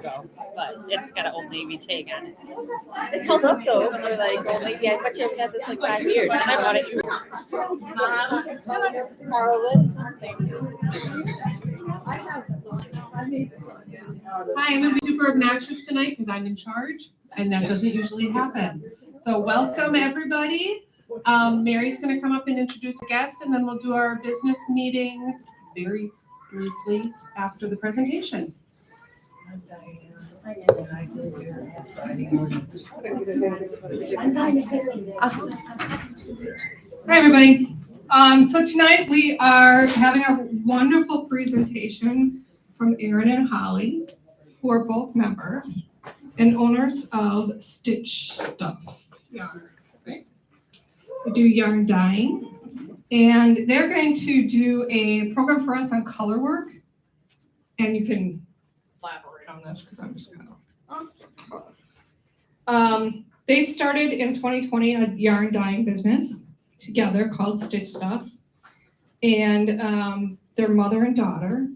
ago, but it's gotta only be taken. It's held up though for like only yeah, but you have had this like 5 years, and I bought it used. Carolyn, thank you. Hi, I'm gonna be super obnoxious tonight because I'm in charge, and that doesn't usually happen. So welcome, everybody. Mary's gonna come up and introduce a guest, and then we'll do our business meeting very briefly after the presentation. Hi, everybody. So tonight we are having a wonderful presentation from Aaron and Holly, who are both members and owners of Stitch Stuff Yarn. Right? We do yarn dyeing, and they're going to do a program for us on color work, and you can elaborate on this because I'm just kind of. They started in 2020 a yarn dyeing business together called Stitch Stuff, and their mother and daughter.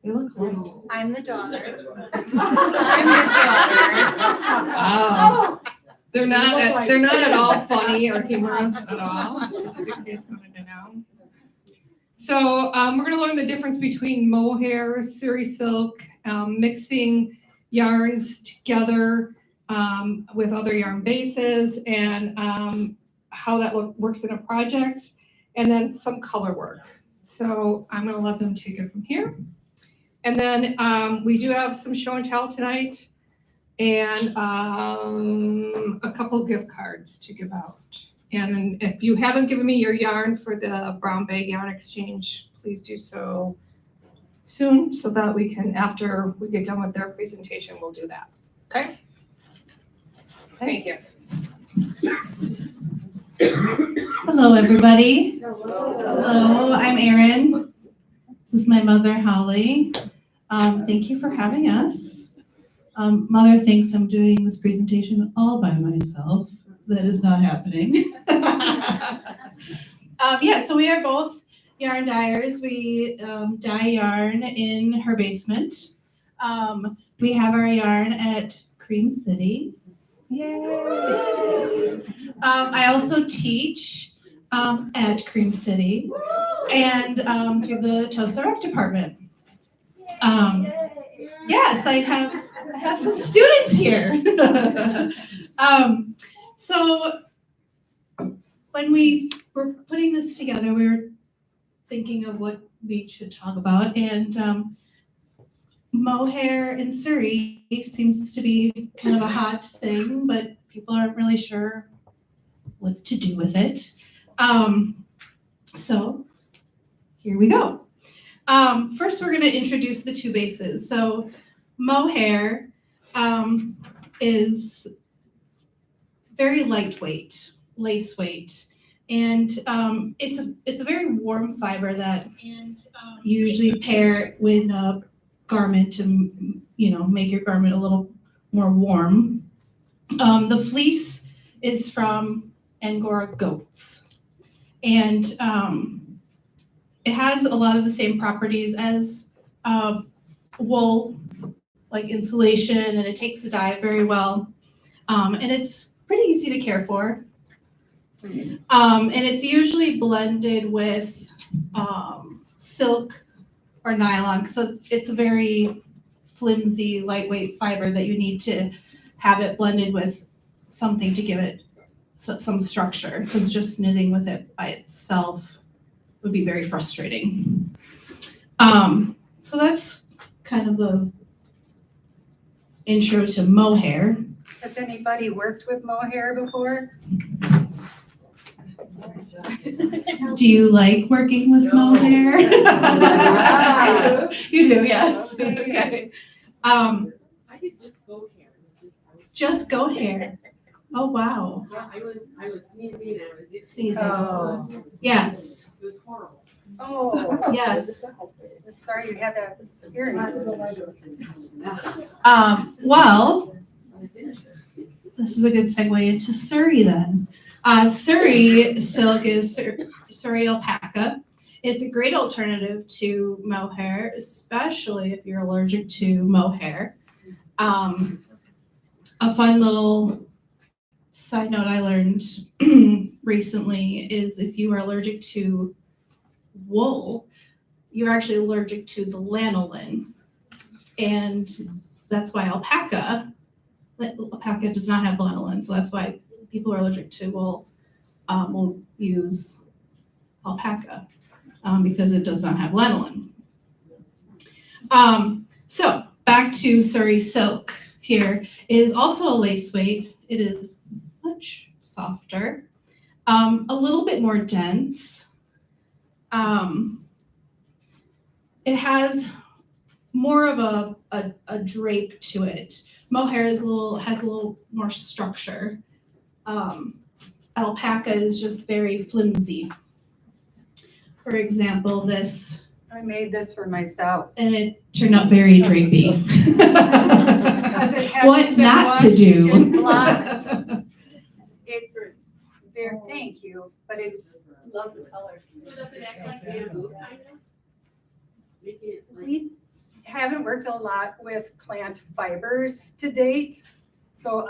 They look like. I'm the daughter. I'm the daughter. They're not at all funny or humorous at all. Just in case you wanted to know. So we're going to learn the difference between mohair, suri silk, mixing yarns together with other yarn bases, and how that works in a project, and then some color work. So I'm going to let them take it from here. And then we do have some show and tell tonight, and a couple gift cards to give out. And then if you haven't given me your yarn for the Brown Bag Yarn Exchange, please do so soon so that we can, after we get done with their presentation, we'll do that. Okay? Thank you. Hello, everybody. Hello, I'm Erin. This is my mother, Holly. Thank you for having us. Mother thinks I'm doing this presentation all by myself. That is not happening. Yeah, so we are both yarn dyers. We dye yarn in her basement. We have our yarn at Cream City. Yay! I also teach at Cream City and through the Tulsa Rec Department. Yes, I have some students here. So when we were putting this together, we were thinking of what we should talk about, and mohair and suri seems to be kind of a hot thing, but people aren't really sure what to do with it. So here we go. First, we're going to introduce the two bases. So mohair is very lightweight, lace weight, and it's a very warm fiber that you usually pair with a garment to make your garment a little more warm. The fleece is from Angora goats, and it has a lot of the same properties as wool, like insulation, and it takes the dye very well, and it's pretty easy to care for. And it's usually blended with silk or nylon, because it's a very flimsy, lightweight fiber that you need to have it blended with something to give it some structure, because just knitting with it by itself would be very frustrating. So that's kind of the intro to mohair. Has anybody worked with mohair before? Do you like working with mohair? You do, yes. Okay. I did just goat hair. Just goat hair. Oh wow. Yeah, I was sneezing and I was Sneezing. Oh. Yes. It was horrible. Oh, Yes. sorry you had that experience. Well, this is a good segue into suri then. Suri silk is suri alpaca. It's a great alternative to mohair, especially if you're allergic to mohair. A fun little side note I learned recently is if you are allergic to wool, you're actually allergic to the lanolin. And that's why alpaca does not have lanolin. So that's why people who are allergic to wool will use alpaca because it does not have lanolin. So back to Surrey silk here. It is also a lace weight. It is much softer, a little bit more dense. It has more of a drape to it. Mohair has a little more structure. Alpaca is just very flimsy. For example, this, I made this for myself. and it turned out very drapey. Because it hasn't What been not to washed do. and blocked. It's very, thank you, but it's, Love the color. So does it act like bamboo kind of? Make it like. we haven't worked a lot with plant fibers to date. So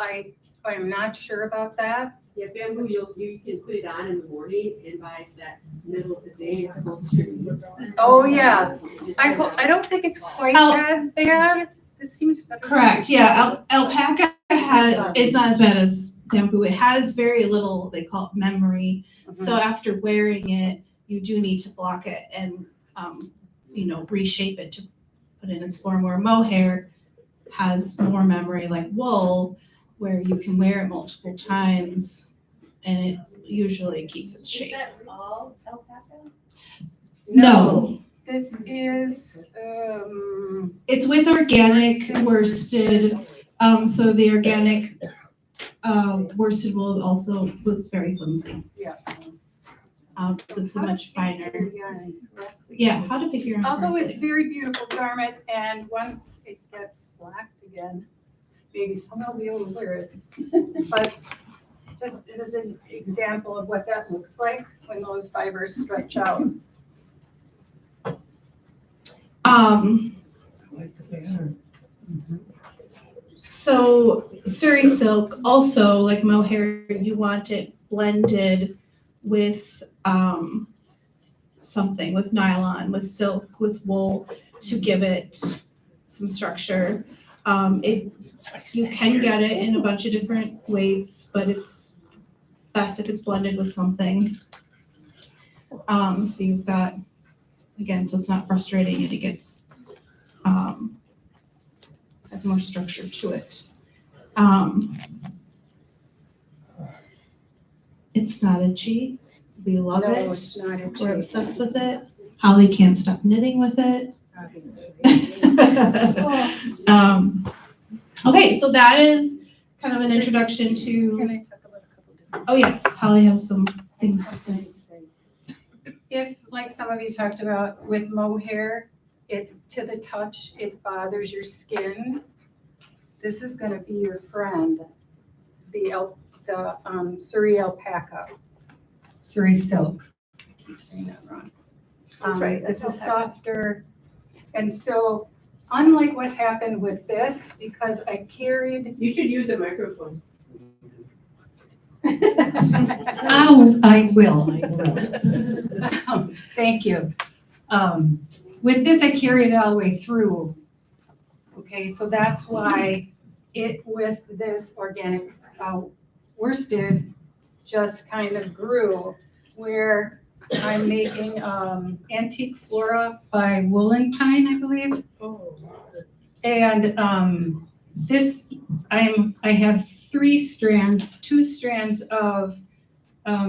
I'm not sure about that. Yeah, bamboo, you can put it on in the morning and by that middle of the day, it's supposed to. Oh, yeah. Just I put it on. I don't think it's quite Al- as bad. This seems better. Correct, yeah, alpaca is not as bad as bamboo. It has very little, they call it memory. So after wearing it, you do need to block it and, reshape it to put it in its form, where mohair has more memory like wool, where you can wear it multiple times and it usually keeps its shape. that all alpaca? No, This is, it's with organic worsted. So the organic worsted wool also was very flimsy. yeah. It's a much finer. Yeah. Yeah, how to pick your own. Although it's birthday. very beautiful garment, and once it gets blacked again, maybe someone will be able to wear it. But just as an example of what that looks like when those fibers stretch out. So Surrey silk, also like mohair, you want it blended with something, with nylon, with silk, with wool to give it some structure. You can get it in a bunch of different weights, but it's best if it's blended with something. So you've got, again, so it's not frustrating and it gets has more structure to it. It's not itchy. We love No, it. it's not itchy. We're obsessed with it. Holly can't stop knitting with it. Okay, so that is kind of an introduction to, Can I talk about a couple different? oh yes, Holly has some things to say. If, like some of you talked about with mohair, it, to the touch, it bothers your skin, this is gonna be your friend, the Surrey alpaca, Surrey silk. I keep saying that wrong. That's right, This that's is alpaca. softer, and so unlike what happened with this, because I carried. You should use a microphone. Oh, I will. Thank you. With this, I carried it all the way through. Okay, so that's why it, with this organic worsted, just kind of grew, where I'm making Antique Flora by Woolen Pine, I believe. And this, I have 3 strands, 2 strands of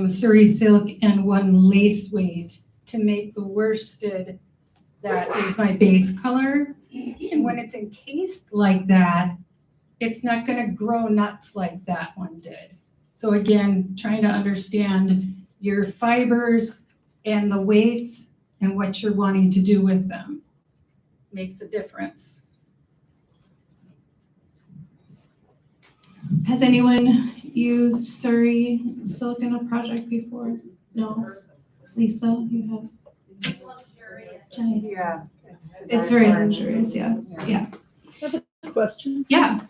Surrey silk and 1 lace weight to make the worsted that is my base color. And when it's encased like that, it's not gonna grow nuts like that one did. So again, trying to understand your fibers and the weights and what you're wanting to do with them makes a difference. Has anyone used Surrey silk in a project before? No? Lisa, you have? Jenny? Yeah. It's very luxurious, yeah. Yeah. question? Yeah,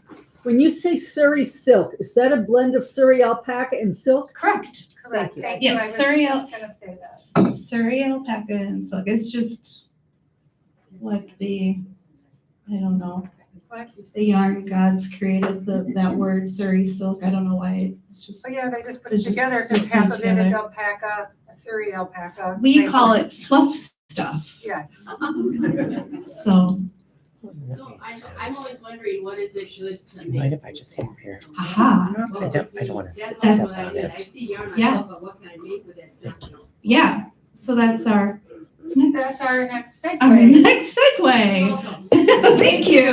When you say Surrey silk, is that a blend of Surrey alpaca and silk? correct. Correct, you. thank you. Yes, I was Surrey just gonna say that. Surrey alpaca and silk. It's just like I don't know. The yarn gods created that word Surrey silk. I don't know why. It's just, Oh, yeah, they just put it It's just- together because just put it half of it is together. alpaca, a Surrey alpaca. we call it fluff stuff. Yes. So, So I'm always wondering, what is it good to You mind make? if I just move here? aha, I don't wanna That's step also what I on did. I it. see yarn, I Yes. love, but what can I make with it? yeah. So that's our That's next, our next our segue. next segue. Welcome. Thank you.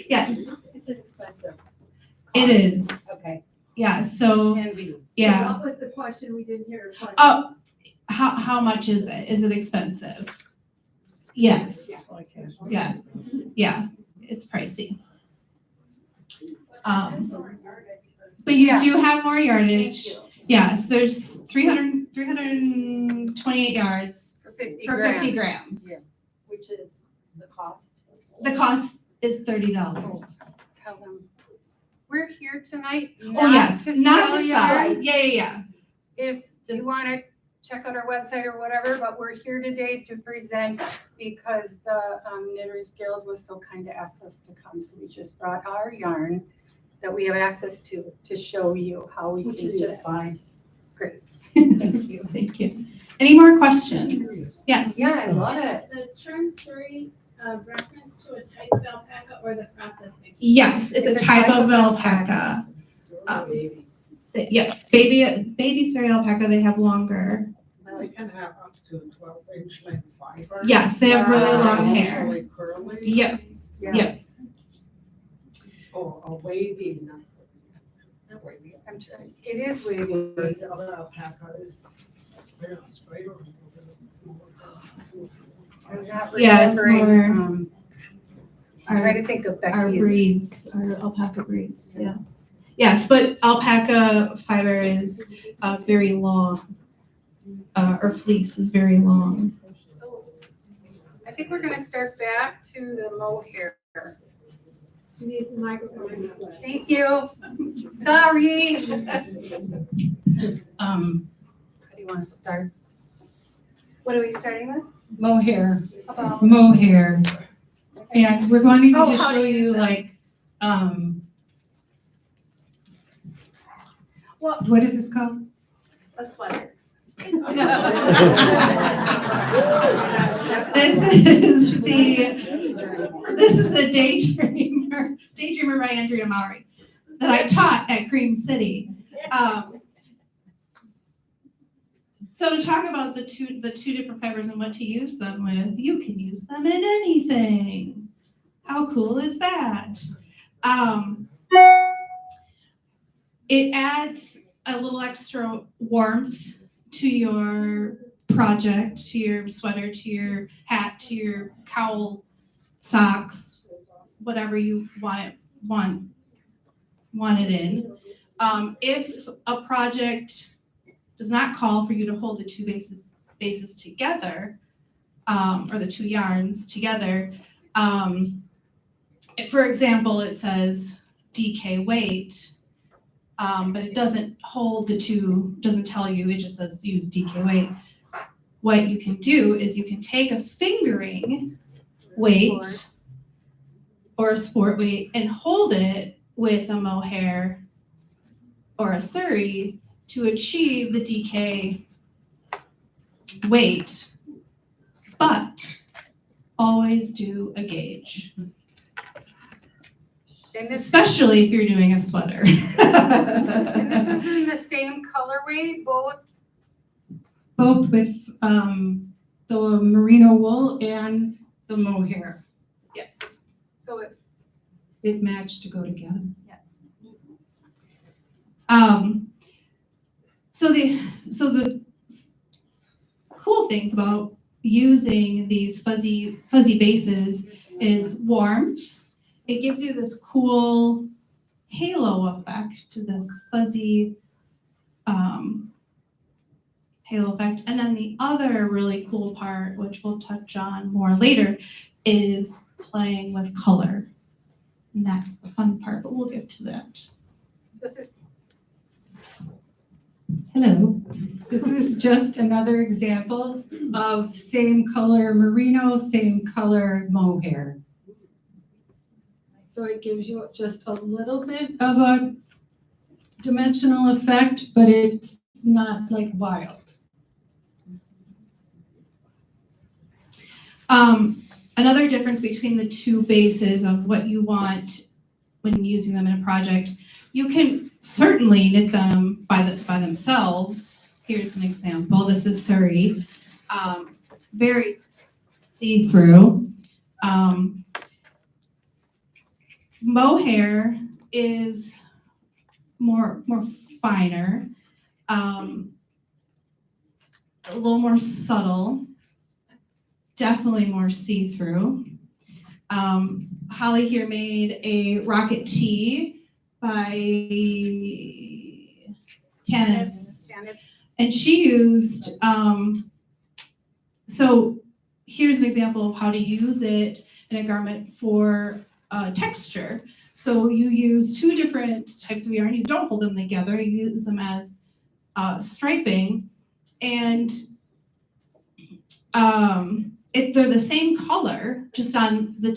Yes, Is it expensive? it is. Okay. Yeah, so, Can be. yeah. What was the question? We didn't hear a question. Oh, how much is it? Is it expensive? Yes. Yeah, yeah, it's pricey. But you Yeah. do have more Thank yardage. you. Yes, there's 328 yards For 50 for grams. 50 grams. Yeah. Which is the cost? The cost is $30. Tell them, we're here tonight Oh, not yes, to not sell to yarn. sell. Yeah. If you want to check out our website or whatever, but we're here today to present because the Knitters Guild was so kind to ask us to come. So we just brought our yarn that we have access to show you how we Which can is do just it. fine. Great. Thank you. Thank you. Any more questions? Yes. Yeah, I love it. The term Surrey reference to a type of alpaca or the processing? Yes, it's a type of alpaca. Yeah, baby Surrey alpaca, they have longer. They can have up to 12-inch length fiber. Yes, they have really Wow. long hair. Naturally curly. Yep, yep. Or wavy, not wavy. I'm trying. It is wavy. The other alpaca is straight or. I'm not Yeah, it's remembering. more I'm trying to think of Our Becky's. breeds, our alpaca breeds, yeah. Yes, but alpaca fiber is very long, or fleece is very long. So I think we're gonna start back to the mohair. She needs a microphone. Thank you. Sorry. How do you want to start? What are we starting with? Mohair. About Mohair. And we're going to Oh, just how show to use you it. like, Well- what is this called? A sweater. This This is a Daydreamer by Andrea Maury that I taught at Cream City. So to talk about the two different fibers and what to use them with, you can use them in anything. How cool is that? It adds a little extra warmth to your project, to your sweater, to your hat, to your cowl, socks, whatever you want it in. If a project does not call for you to hold the two bases together, or the two yarns together, for example, it says DK weight, but it doesn't hold the two, doesn't tell you, it just says use DK weight. What you can do is you can take a fingering weight or a sport weight and hold it with a mohair or a Surrey to achieve the DK weight, but always do a gauge, And this, especially if you're doing a sweater. and this is in the same colorway, both with the merino wool and the mohair. Yes. So it matched to go together. Yes. So the cool things about using these fuzzy bases is warmth. It gives you this cool halo effect to this fuzzy halo effect. And then the other really cool part, which we'll touch on more later, is playing with color. And that's the fun part, but we'll get to that. This is. Hello, this is just another example of same color merino, same color mohair. So it gives you just a little bit of a dimensional effect, but it's not like wild. Another difference between the two bases of what you want when using them in a project, you can certainly knit them by themselves. Here's an example. This is Surrey. Very see-through. Mohair is more finer, a little more subtle, definitely more see-through. Holly here made a rocket tee by Tanis, and she used, so here's an example of how to use it in a garment for texture. So you use two different types of yarn. You don't hold them together. You use them as striping, and if they're the same color, just on the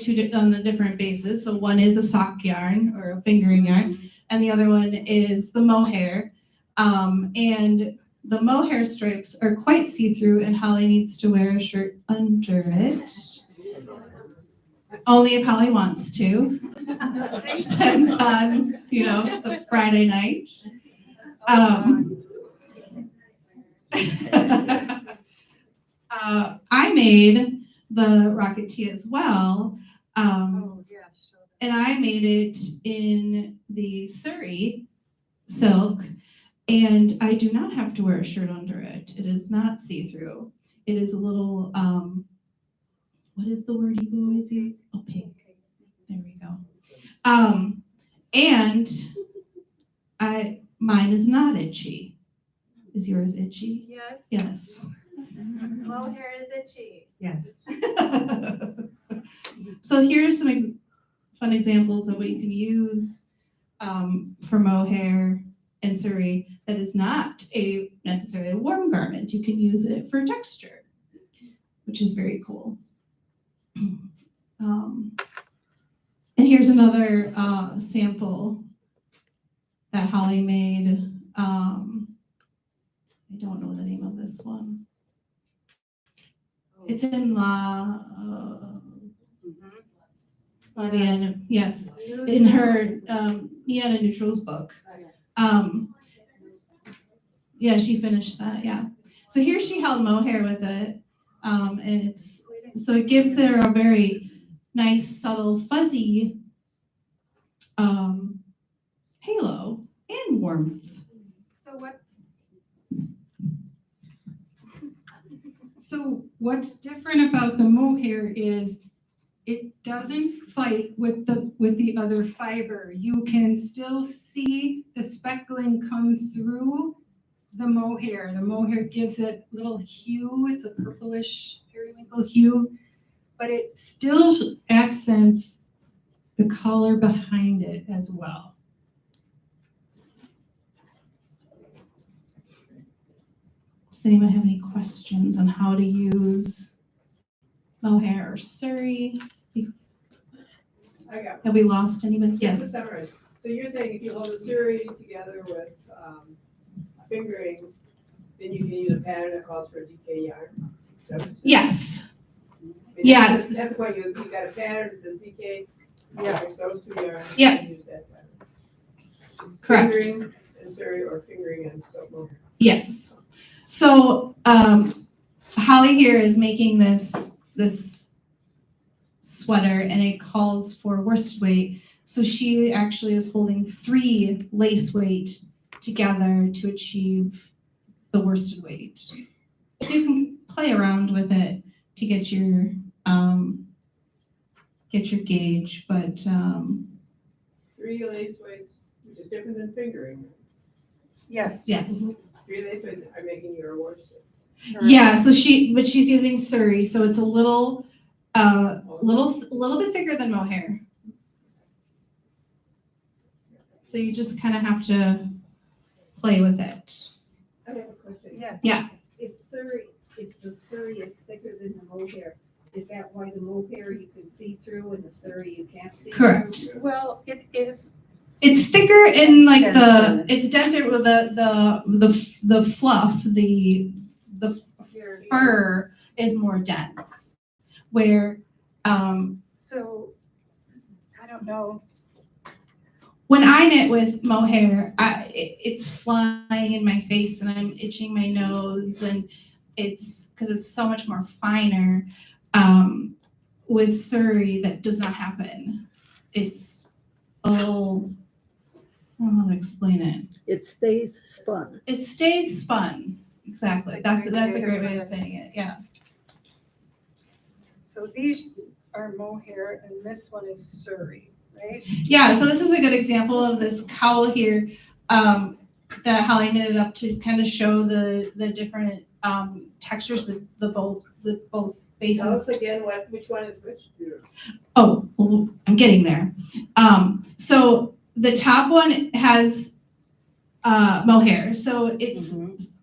different bases. So one is a sock yarn or a fingering yarn, and the other one is the mohair. And the mohair stripes are quite see-through, and Holly needs to wear a shirt under it. Only if Holly wants to. Depends on, it's a Friday night. I made the rocket tee as well. And I made it in the Surrey silk, and I do not have to wear a shirt under it. It is not see-through. It is a little, what is the word you always use? Opaque. There we go. And mine is not itchy. Is yours itchy? Yes. Yes. Mohair is itchy. Yes. So here's some fun examples of what you can use for mohair and Surrey that is not necessarily a warm garment. You can use it for texture, which is very cool. And here's another sample that Holly made. I don't know the name of this one. It's in Vienna, yes, in her Vienna Neutrals book. Yeah, she finished that, yeah. So here she held mohair with it, and so it gives her a very nice, subtle, fuzzy halo and warmth. So what's different about the mohair is it doesn't fight with the other fiber. You can still see the speckling come through the mohair. The mohair gives it a little hue. It's a purplish periwinkle hue, but it still accents the color behind it as well. Does anyone have any questions on how to use mohair or Surrey? I got Have we lost anybody? Just to Yes. summarize, so you're saying if you hold a series together with fingering, then you can use a pattern that calls for a DK yarn? Is that what you're saying? Yes. I mean, Yes. That's the point, you got a pattern that says DK, Yes. those two yarns. Yeah. You can use that pattern. Correct. Fingering and Surrey, or fingering and silk mohair. Yes. So Holly here is making this sweater, and it calls for worsted weight. So she actually is holding 3 lace weight together to achieve the worsted weight. So you can play around with it to get your gauge, but 3 lace weights, which is different than fingering. Yes. yes. 3 lace weights are making your worsted. Yeah, so she's using Surrey, so it's a little bit thicker than mohair. So you just kind of have to play with it. I have a question. Yeah. If the Surrey is thicker than the mohair, is that why the mohair you can see through and the Surrey you can't see? Correct. Well, it is, It's thicker in like denser. it's denser with the fluff, the fur is more dense. Where so, I don't know. when I knit with mohair, it's flying in my face and I'm itching my nose, and it's because it's so much more finer. With Surrey, that does not happen. It's a little, I don't know how to explain it. It stays spun. It stays spun. Exactly. That's a great way of saying it. Yeah. So these are mohair and this one is Surrey, right? Yeah. So this is a good example of this cowl here that Holly knitted up to kind of show the different textures, the both bases. Tell us again which one is which? Oh, well, I'm getting there. So the top one has mohair, so it's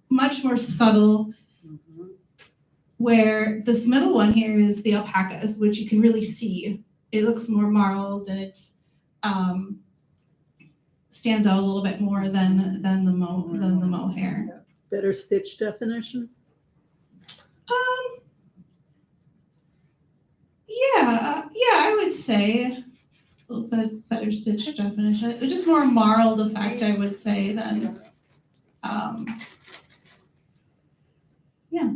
much more subtle. Where this middle one here is the alpacas, which you can really see. It looks more marled and it's stands out a little bit more than the mohair. Better stitch definition. Yeah, I would say a little bit better stitch definition. It's just more marled effect, I would say, than yeah.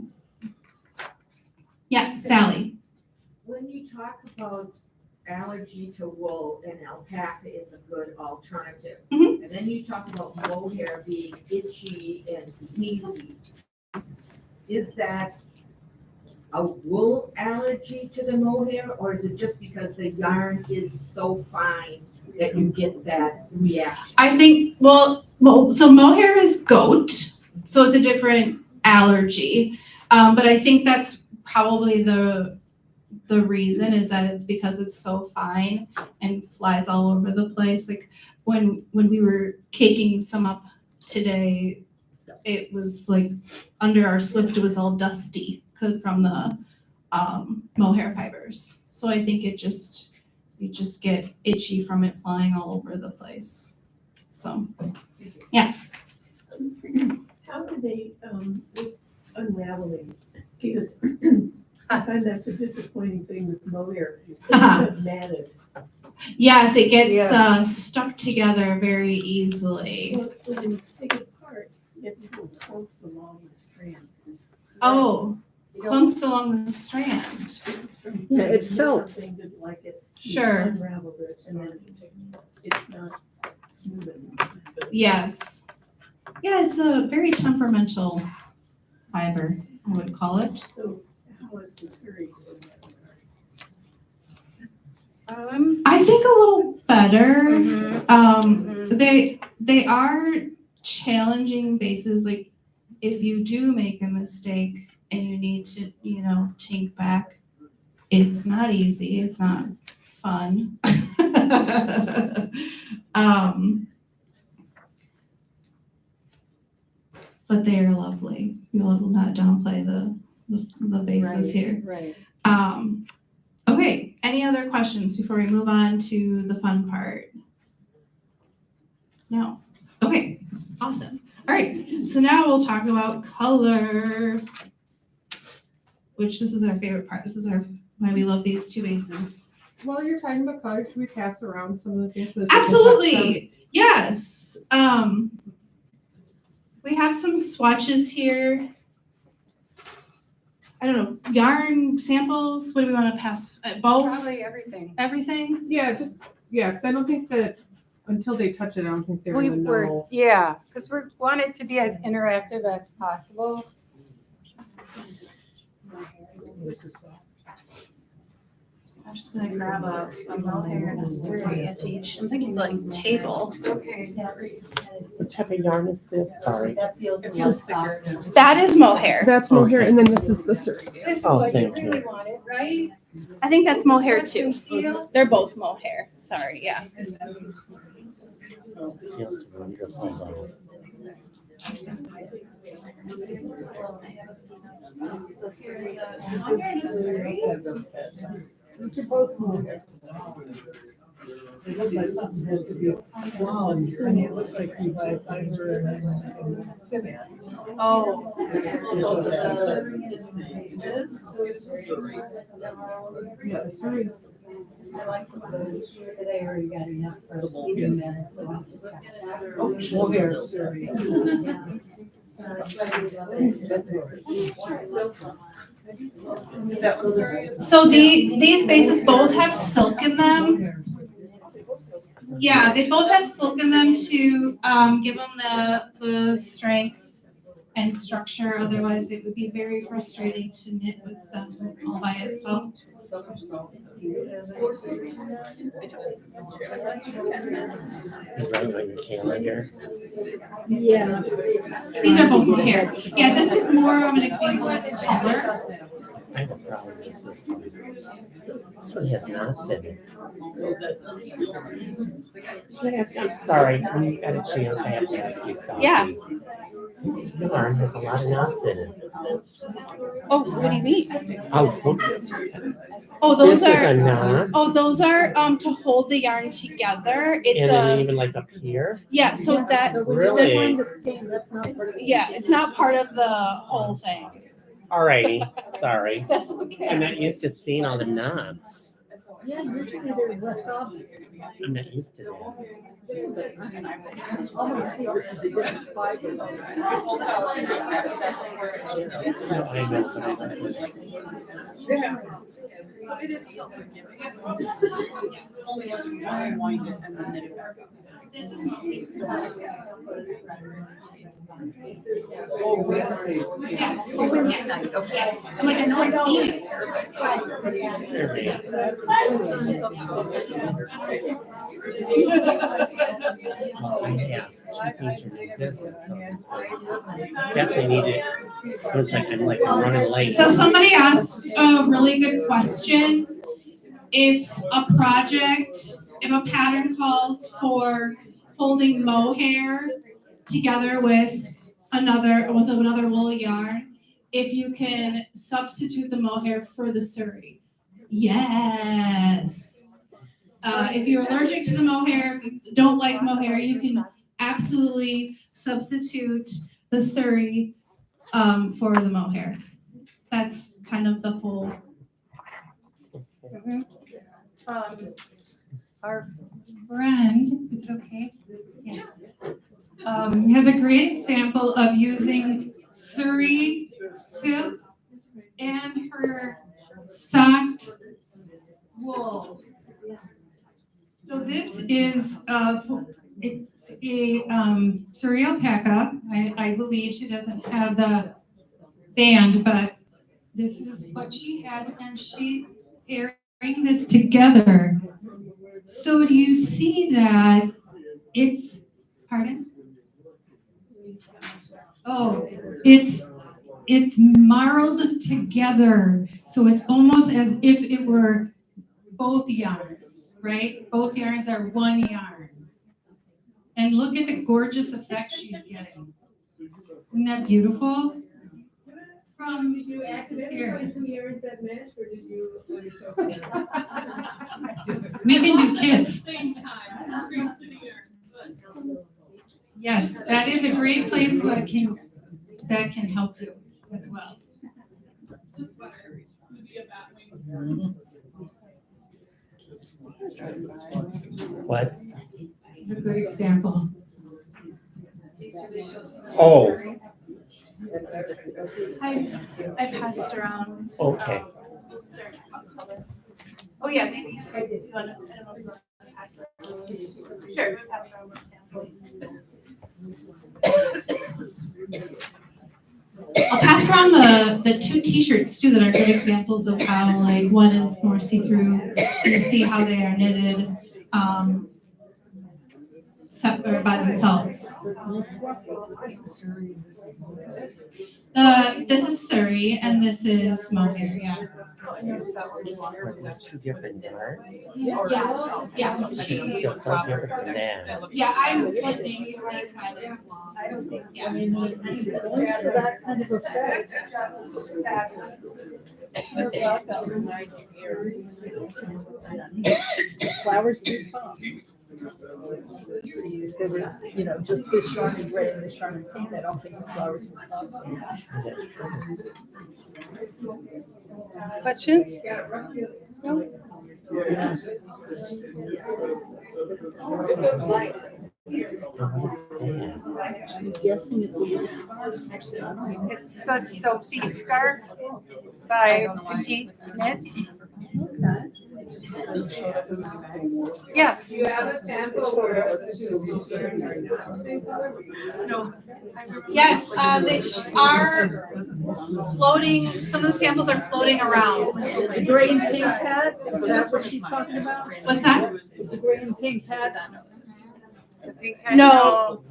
Yes, Sally. When you talk about allergy to wool, and alpaca is a good alternative. Mhm. And then you talk about mohair being itchy and sneezy. Is that a wool allergy to the mohair, or is it just because the yarn is so fine that you get that reaction? I think, so mohair is goat, so it's a different allergy. But I think that's probably the reason is that it's because it's so fine and flies all over the place. Like when we were caking some up today, it was like under our Swift, it was all dusty from the mohair fibers. So I think you just get itchy from it flying all over the place. So, yes. How do they, with unraveling? Because I find that's a disappointing thing with mohair. It doesn't matted. Yes, it gets stuck together very easily. Well, when you take it apart, you get these little clumps along the strand. Oh, clumps along the strand. This is from. Yeah, it felts. Something didn't like it. You Sure. Unraveled it and then it's not smooth anymore. Yes. Yeah, it's a very temperamental fiber, I would call it. So how is the Surrey? I think a little better. They are challenging bases. Like if you do make a mistake and you need to, tink back, it's not easy. It's not fun. But they are lovely. We will not downplay the bases here. Right. Okay, any other questions before we move on to the fun part? No. Okay, awesome. All right, so now we'll talk about color, which this is our favorite part. This is why we love these two bases. While you're talking about color, should we pass around some of the things that people touched on? Absolutely, yes. We have some swatches here. I don't know, yarn samples. What do we want to pass? Both? Probably everything. Everything? Yeah, because I don't think that until they touch it, I don't think they're gonna know. Yeah, because we want it to be as interactive as possible. I'm just gonna grab a mohair and a Surrey at each. I'm thinking like table. Okay. What type of yarn is this? Sorry. That is mohair. That's mohair, and then this is the Surrey. This is Oh, what you thank you. really wanted, right? I think that's mohair That's what too. you feel? They're both mohair. Sorry, yeah. Feels wonderful. These are both mohair. It looks like something's supposed to be flawed. I mean, it looks like you buy fiber and spin. Oh. Yeah, the series. They already got enough for sleeping minutes, so I'm just happy. Oh, mohair series. Is that one sorry? So these bases both have silk in them. Yeah, they both have silk in them to give them the strength and structure. Otherwise, it would be very frustrating to knit with them all by itself. Is that on your camera here? Yeah. These are both mohair. Yeah, this was more of an example of color. I have a problem with this one. This one has knots in it. I'm sorry, when you got a chance, I have to ask you something. Yeah. This yarn has a lot of knots in it. Oh, what do you mean? Oh, Oh, those this is a are. knot. Oh, those are to hold the yarn together. It's And then a even like up here. yeah. So that So when Really? you're on the skein, that's not part of it. yeah, it's not part of the whole thing. Alrighty, sorry. That's okay. I'm not used to seeing all the knots. Yeah, usually they're less obvious. I'm not used to that. I almost see this as a different fiber. No, I know. So it is still only have to wind it and then knit it back up. This is Oh, we have to face. Yes. Oh, Wednesday night, okay. I'm like, I know I've seen it. There we I have two pieces of business. Definitely need it. It's like I'm running late. So somebody asked a really good question. If a pattern calls for holding mohair together with another wool yarn, if you can substitute the mohair for the suri. Yes. If you're allergic to the mohair, if you don't like mohair, you can absolutely substitute the suri for the mohair. That's kind of the whole. Our friend, is it okay? Yeah. Has a great example of using suri silk and her socked wool. So this is it's a suri alpaca. I believe she doesn't have the band, but this is what she has, and she pairing this together. So do you see that it's, pardon? Oh, it's marled together. So it's almost as if it were both yarns, right? Both yarns are one yarn. And look at the gorgeous effect she's getting. Isn't that beautiful? From Did you accidentally find 2 yarns that match, or did you? we can do kids. Same time. Yes, that is a great place that can help you as well. What? It's a good example. Oh, I passed around. okay. Oh yeah, maybe. I don't know if you want to pass it around. Sure. Pass it around with samples. I'll pass around the two t-shirts too that are good examples of how like one is more see-through. You see how they are knitted. or by themselves. This is Surrey and this is mohair. Yeah. There's two different yards. Yes. Yes. This feels so different than that. Yeah. I'm looking like kind of long. Yeah. For that kind of effect. Flowers do come. You know, just the Charmin gray and the Charmin pink, I don't think the flowers will come so much. Questions? I'm guessing it's a little scarf. It's the Sophie scarf by Petite Knits. Yes. Do you have a sample where the students are right now? Same color? No. Yes, they are floating, some of the samples are floating around. The gray and pink hat, is that what she's talking about? What's that? Is the gray and pink hat? No,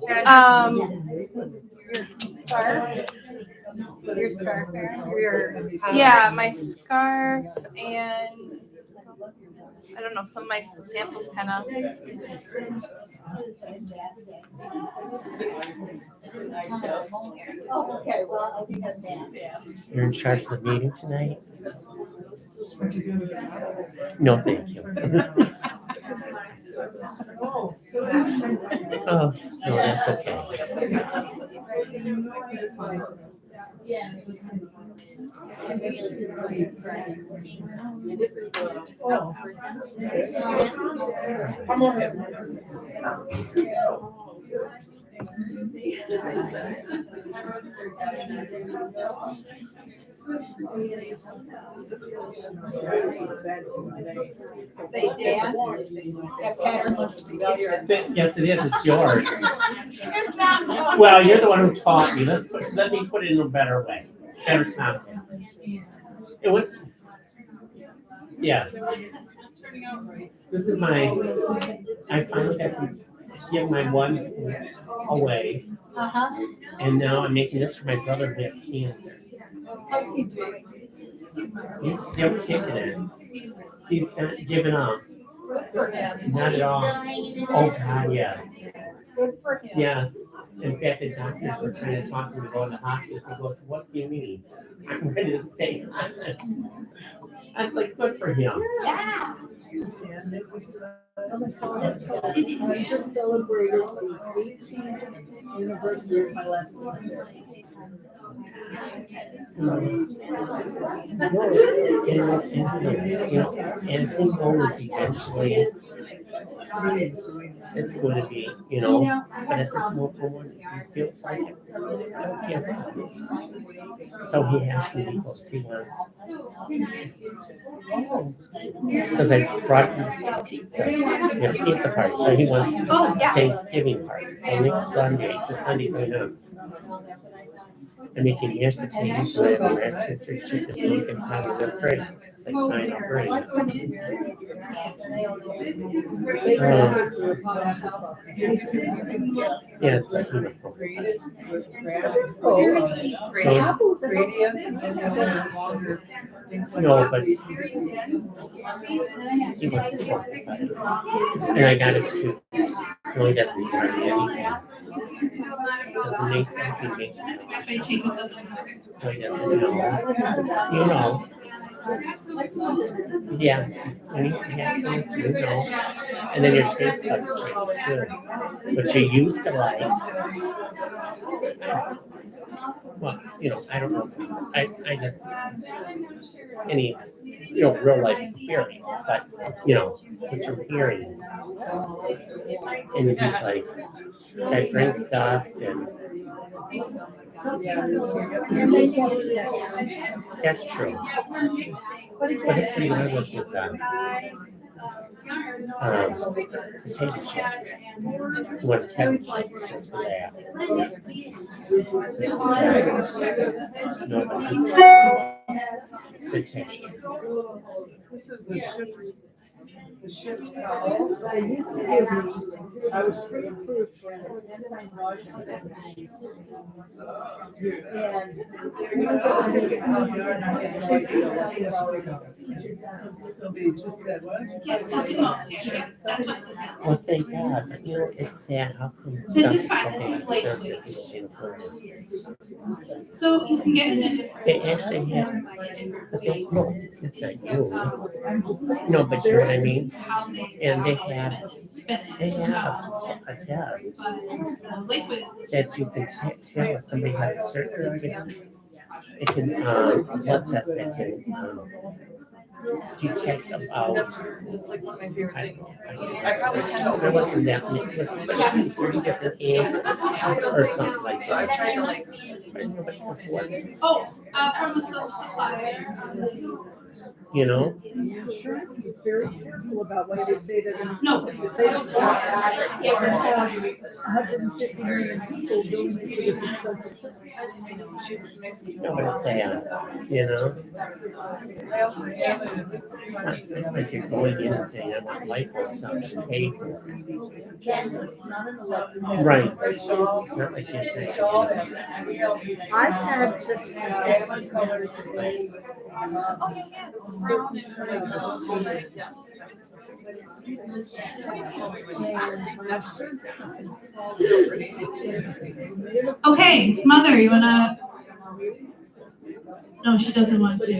Your scarf there, your Yeah, my scarf and I don't know, some of my samples kind of. Oh, okay, well, I think that's that. You're in charge of the meeting tonight? No, thank you. Oh, no, that's okay. Say, Dan, that pattern looks familiar. Yes, it is. It's yours. It's not. Well, you're the one who taught me. Let me put it in a better way, better context. It was, yes. This is my, I finally got to give my one away. And now I'm making this for my brother who has cancer. How's he doing? He's still kicking it. He's not giving up. Good for him. Not at all. Oh, God, yes. Good for him. Yes. In fact, the doctors were trying to talk to him to go in the hospice. He goes, what do you mean? I'm ready to stay on it. I was like, good for him. Yeah. I just celebrated the 18th anniversary of my last one. And who knows eventually it's going to be, you know, but at this moment, he feels like it. Don't give up. So he has me because he wants. Because I brought him pizza, pizza party, so he wants Thanksgiving party. So next Sunday, the Sunday going up. I'm making mashed potatoes, and I have a rotisserie chicken, bacon, powdered whipped cream. It's like fine, I'll bring yeah, but he was no, but he wants to talk. And I got it too. No, he doesn't hardly anything. Doesn't make sense. He makes sense. So he doesn't know. You know. Yeah. And you know. And then your taste buds change too. What you used to like. Well, you know, I don't know. I just any real life experience, but you know, just from hearing. And he's like, so I bring stuff and that's true. But it's pretty marvelous with potato chips. What kettle chips just for that. No, but it's good texture. This is the shift. I used to give, I was pre-approved for an anti-nausea medication. Yes, silky mohair, that's what this is. Well, thank God, but you know, it's sad, how come This stuff is is fine, so this is lace expensive weight. in Florida? So you can get it in different. They actually have, but they, no, it's not you. No, but you know what I mean? How they. And they spin have, it. they have a test But lace weight is. that you can tell if somebody has a certain, it can, a blood test that can, detect about. It's like one of my favorite things. There wasn't that many, it was like 30 different answers or something like So I that. tried to like. But nobody can afford it, Oh, from the silk supplier. you know? Insurance is very careful about what they say they're gonna. No. They just want to have 150 million people going to this expensive place. No, but it's sad, you know? It's not like you're going in and saying, I want life or something, pay for it. It's not an elective. Right. It's not like you're saying. I had to have one color today. Brown and brown. Yes. Okay, mother, you wanna? No, she doesn't want to.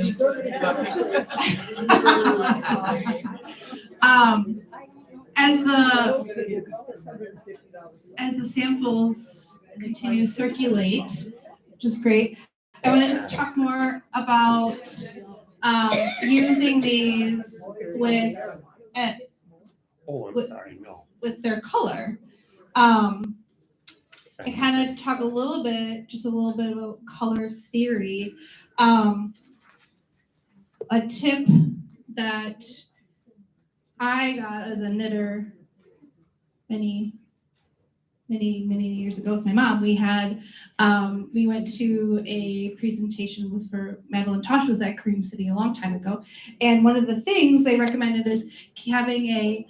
As the samples continue to circulate, which is great, I want to just talk more about using these with Oh, I'm sorry, no. with their color. I kind of talk a little bit about color theory. A tip that I got as a knitter many years ago with my mom, we went to a presentation with her. Madeline Tosh was at Cream City a long time ago, and one of the things they recommended is having a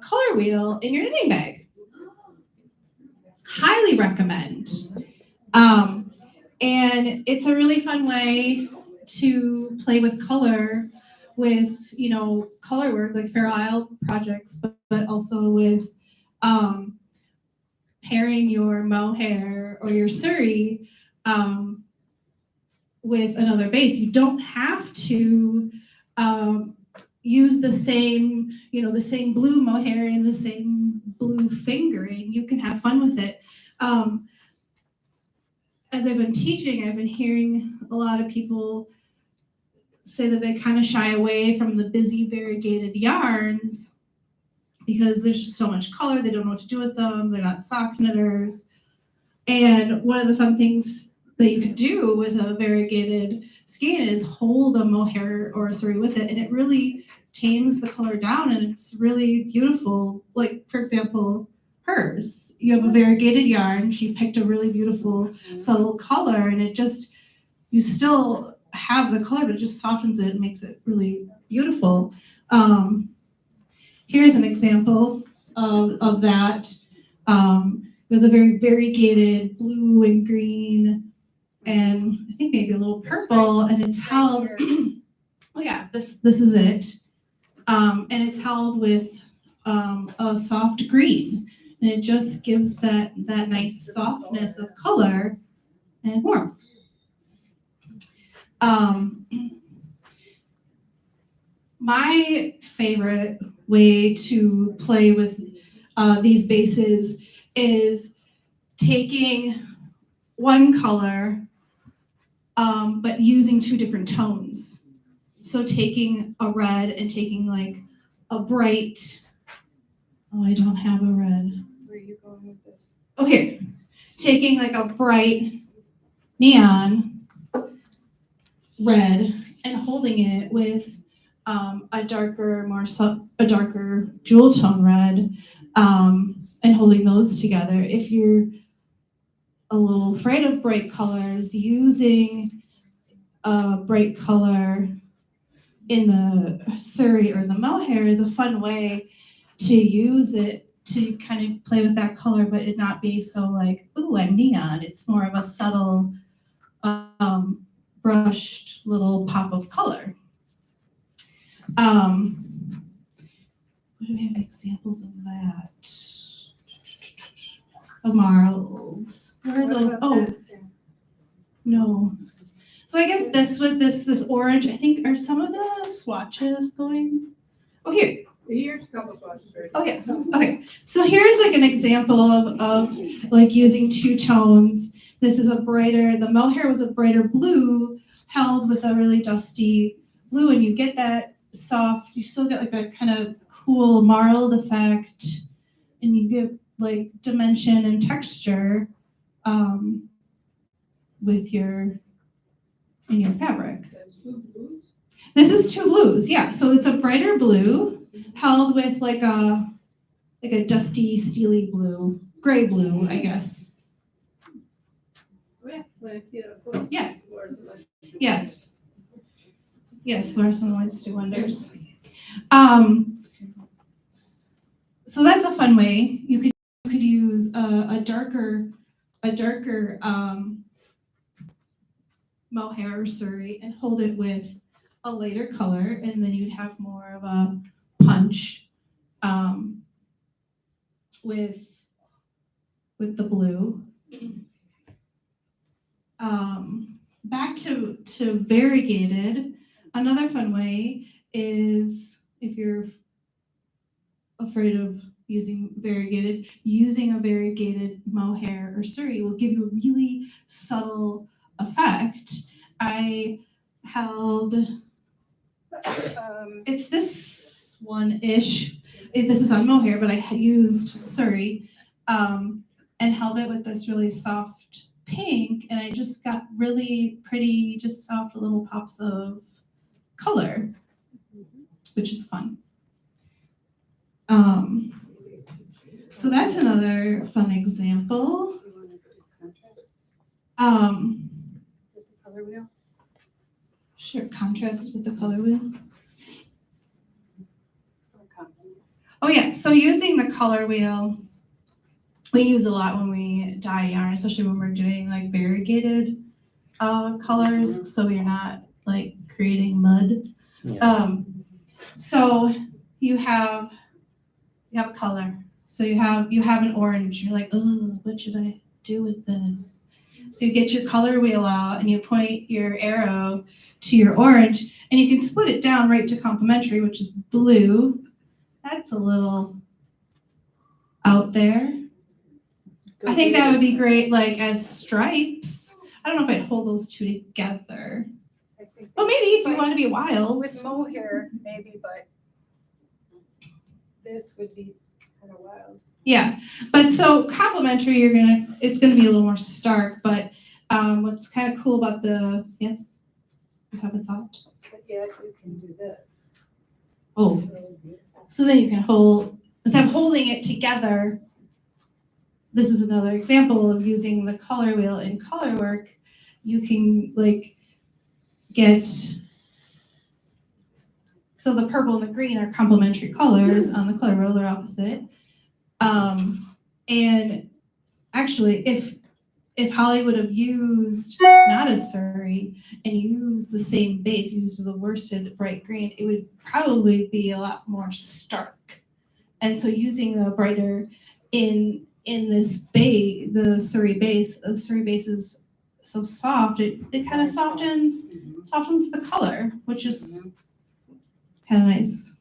color wheel in your knitting bag. Highly recommend. And it's a really fun way to play with color, with color work like Fair Isle projects, but also with pairing your mohair or your suri with another base. You don't have to use the same blue mohair and the same blue fingering. You can have fun with it. As I've been teaching, I've been hearing a lot of people say that they kind of shy away from the busy variegated yarns because there's just so much color. They don't know what to do with them. They're not sock knitters. And one of the fun things that you could do with a variegated skein is hold a mohair or a suri with it, and it really tames the color down, and it's really beautiful. Like, for example, hers. You have a variegated yarn. She picked a really beautiful subtle color, and you still have the color, but it just softens it and makes it really beautiful. Here's an example of that. It was a very variegated blue and green, and I think maybe a little purple, and it's held. Oh yeah, this is it, and it's held with a soft green. And it just gives that nice softness of color and warmth. My favorite way to play with these bases is taking one color, but using two different tones. So taking a red and taking like a bright, oh, I don't have a red. Where are you going with this? Okay, taking like a bright neon red and holding it with a darker jewel tone red, and holding those together. If you're a little afraid of bright colors, using a bright color in the Surrey or the mohair is a fun way to use it to kind of play with that color, but it not be so like, ooh, I'm neon. It's more of a subtle, brushed little pop of color. What do we have examples of that? Of marls. Where are those? Oh, no. So I guess this orange, I think, are some of the swatches going? Oh, here. Here's a couple swatches right Oh, yeah. Okay. So here's like an example of like using two tones. This is the mohair was a brighter blue held with a really dusty blue, and you get that soft, you still get like that kind of cool marled effect, and you get like dimension and texture with in your fabric. That's two blues. This is two blues, yeah. So it's a brighter blue held with like a dusty, steely blue, gray blue, I guess. Oh, yeah, when I see it up close. Yeah. Fluorescent lights. Yes. Yes, fluorescent lights do wonders. So that's a fun way. You could use a darker mohair or Surrey and hold it with a lighter color, and then you'd have more of a punch with the blue. Back to variegated. Another fun way is, if you're afraid of using a variegated mohair or Surrey will give you a really subtle effect. I held, it's this one-ish. This is on mohair, but I had used Surrey and held it with this really soft pink, and I just got really pretty, just soft little pops of color, which is fun. So that's another fun example. Color wheel? Sure, contrast with the color wheel. Oh yeah, so using the color wheel, we use a lot when we dye yarn, especially when we're doing like variegated colors, so you're not like creating mud. Yeah. So you have a color. So you have an orange. You're like, oh, what should I do with this? So you get your color wheel out and you point your arrow to your orange, and you can split it down right to complementary, which is blue. That's a little out there. I think that would be great, like as stripes. I don't know if I'd hold those two together. Well, maybe if you want to be wild. With mohair, maybe, but this would be kind of wild. Yeah, but so complementary, it's gonna be a little more stark. But what's kind of cool about yes, you have a thought? But yet you can do this. Oh, so then you can instead of holding it together. This is another example of using the color wheel in color work. You can like get, so the purple and the green are complementary colors on the color wheel, they're opposite. And actually, if Holly would have used not a Surrey and used the same base, used the worsted bright green, it would probably be a lot more stark. And so using the brighter in this base, the Surrey base is so soft, it kind of softens the color, which is kind of nice.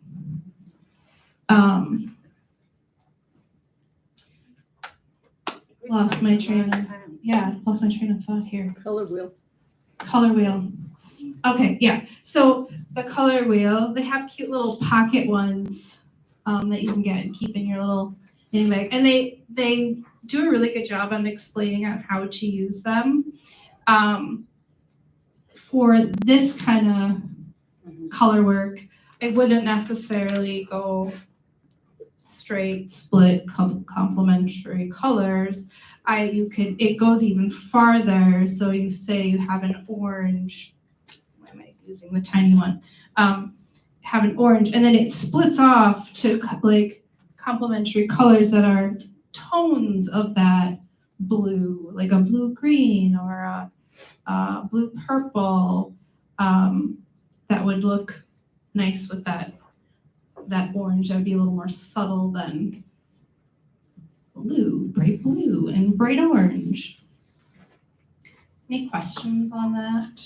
Lost my train of thought here. Color wheel. Color wheel. Okay, yeah. So the color wheel, they have cute little pocket ones that you can get and keep in your little knitting bag. And they do a really good job on explaining on how to use them. For this kind of color work, I wouldn't necessarily go straight split complementary colors. It goes even farther. So you say you have an orange, why am I using the tiny one? have an orange, and then it splits off to like complementary colors that are tones of that blue, like a blue green or a blue purple, that would look nice with that orange. That would be a little more subtle than bright blue and bright orange. Any questions on that?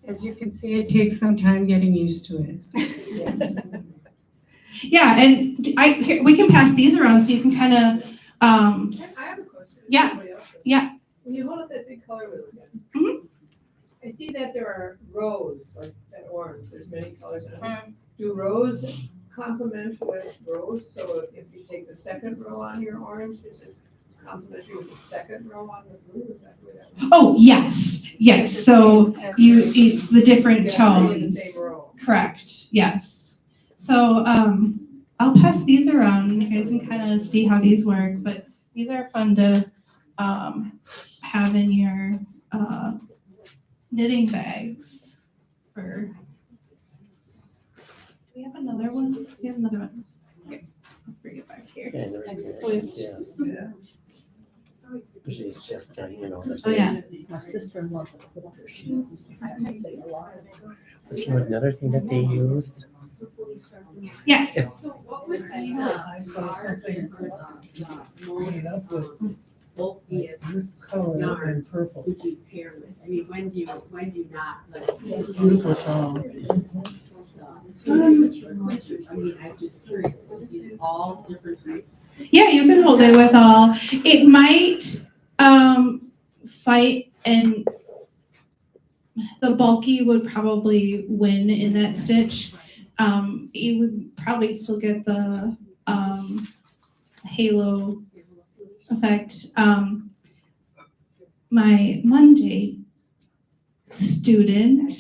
As you can see, it takes some time getting used to it. Yeah, and we can pass these around so you can kind of, I have a question. Yeah. Somebody else does. Yeah. When you hold up that big color wheel again. Mhm. I see that there are rows, like that orange, there's many colors in it. Do rows complement with rows? So if you take the second row on your orange, is it complementary with the second row on the blue? Is that where that? Oh, yes. So it's the different Yeah, in the tones. same row. Correct, yes. So I'll pass these around. You guys can kind of see how these work, but these are fun to have in your knitting bags. Do we have another one? We have another one. Here, I'll bring it back here. Yeah, yes. Usually it's just, Oh, yeah. My sister-in-law's a quilter. She uses this kind of thing a lot. but you know another thing that they use? Yes. It's I saw something made up with this color and purple. Would you pair with, I mean, when do you not like? Beautiful tone. I mean, I'm just curious, all different types. Yeah, you can hold it with all. It might fight, and the bulky would probably win in that stitch. You would probably still get the halo effect. My Monday student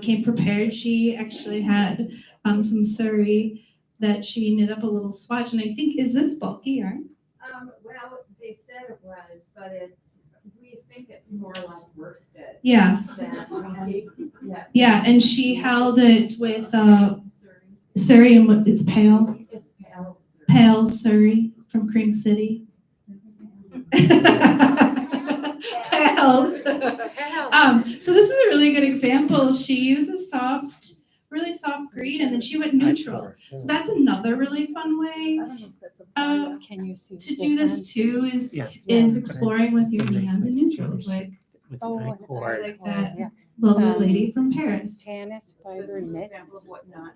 came prepared. She actually had some Surrey that she knit up a little swatch, and I think, is this bulky yarn? Well, they said it was, but we think it's more like worsted. Yeah. Yeah, and she held it with Surrey, and it's pale. It's pale. Pale Surrey from Cream City. Pales. So this is a really good example. She uses really soft green, and then she went neutral. So that's another really fun way Can you see? to do this too, is Yes. exploring with your neons and neutrals, like With the cord. like that lovely lady from Paris. Tanis Fiber Knits.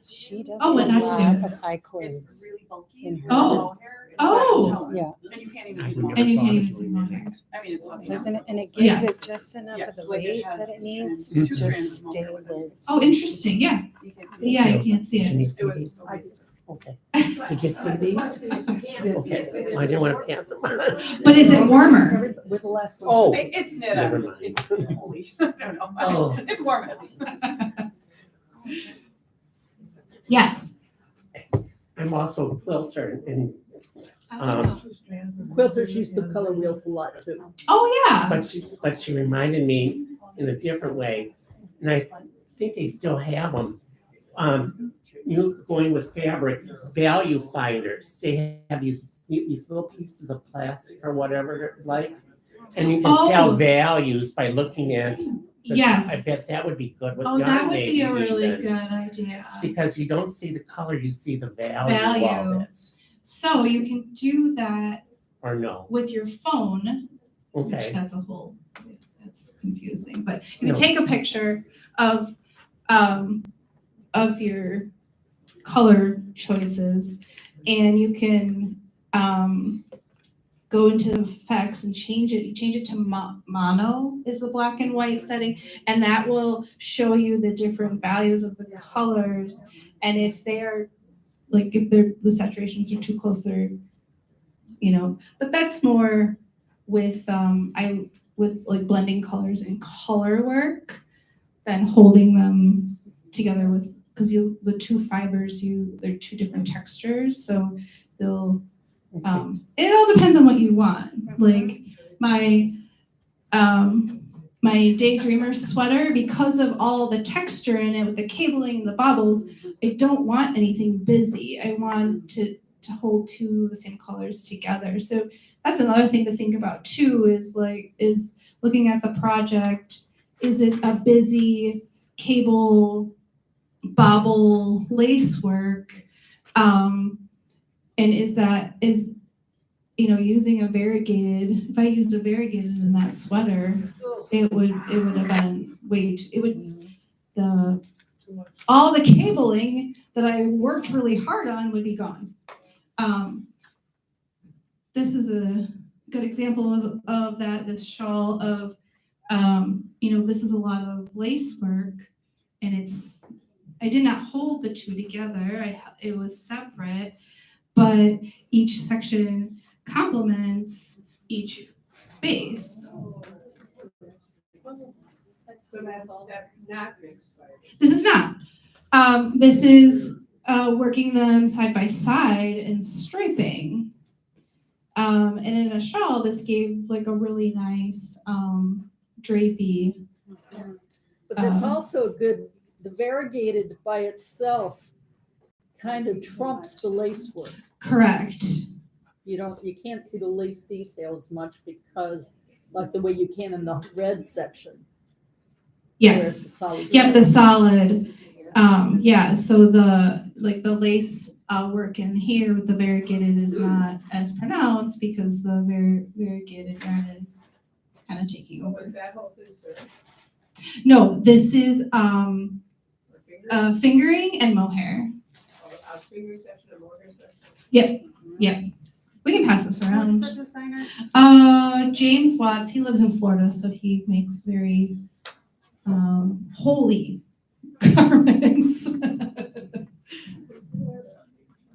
She does. Oh, what a not to lot do. of I-cords really bulky. in her. Oh. Oh. Yeah. And you can't I even see would more. And you never can't thought even of see doing mohair. that. I mean, it's fuzzy. Doesn't it? And it Yeah. gives it just enough Yeah, of the like it weight has that it needs strands, to two strands just of stay mohair. where it's Oh, interesting. Yeah. You can't see Yeah, you can't see Can it. you see It was these? a waste. Okay. Did you see these? Okay, well, I didn't want to pass them on. But is it warmer? with the last one. Oh, It's knit never up. mind. It's holy. I don't know. Oh. It's warm. Yes. I'm also a quilter, and Quilters use the color wheels a lot too. Oh, yeah. but she reminded me in a different way, and I think they still have them. You going with fabric value finders. They have these little pieces of plastic or whatever they're like, and you can tell Oh. values by looking at. Yes. I bet that would be good with Oh, yarn that would be a maybe really even, good idea. because you don't see the color, you see the value Value. of it, So you can do that or no? with your phone. Which Okay. that's confusing, but you No. can take a picture of your color choices, and you can go into effects and change it. You change it to mono is the black and white setting, and that will show you the different values of the colors. And if they're the saturations are too close, but that's more with with blending colors and color work than holding them together with, because the two fibers, they're two different textures, so they'll it all depends on what you want. Like my my Daydreamer sweater, because of all the texture in it with the cabling and the bobbles, I don't want anything busy. I want to hold two of the same colors together. So that's another thing to think about too, is looking at the project. Is it a busy cable, bobble, lace work? And using a variegated, if I used a variegated in that sweater, it would have been all the cabling that I worked really hard on would be gone. This is a good example of that, this shawl of, this is a lot of lace work, and I did not hold the two together. It was separate, but each section complements each base. So that's not mixed fiber. This is not. This is working them side by side and striping. And in a shawl, this gave like a really nice drapey. But that's also good, the variegated by itself kind of trumps the lace work. Correct. You can't see the lace details much because like the way you can in the red section. Yes. Yep, the solid. So the lace work in here with the variegated is not as pronounced because the variegated yarn is kind of taking over. Was that whole thing, sir? No, this is fingering and mohair. A finger section and mohair section? Yep. We can pass this around. Who's the designer? James Watts, he lives in Florida, so he makes very holy garments.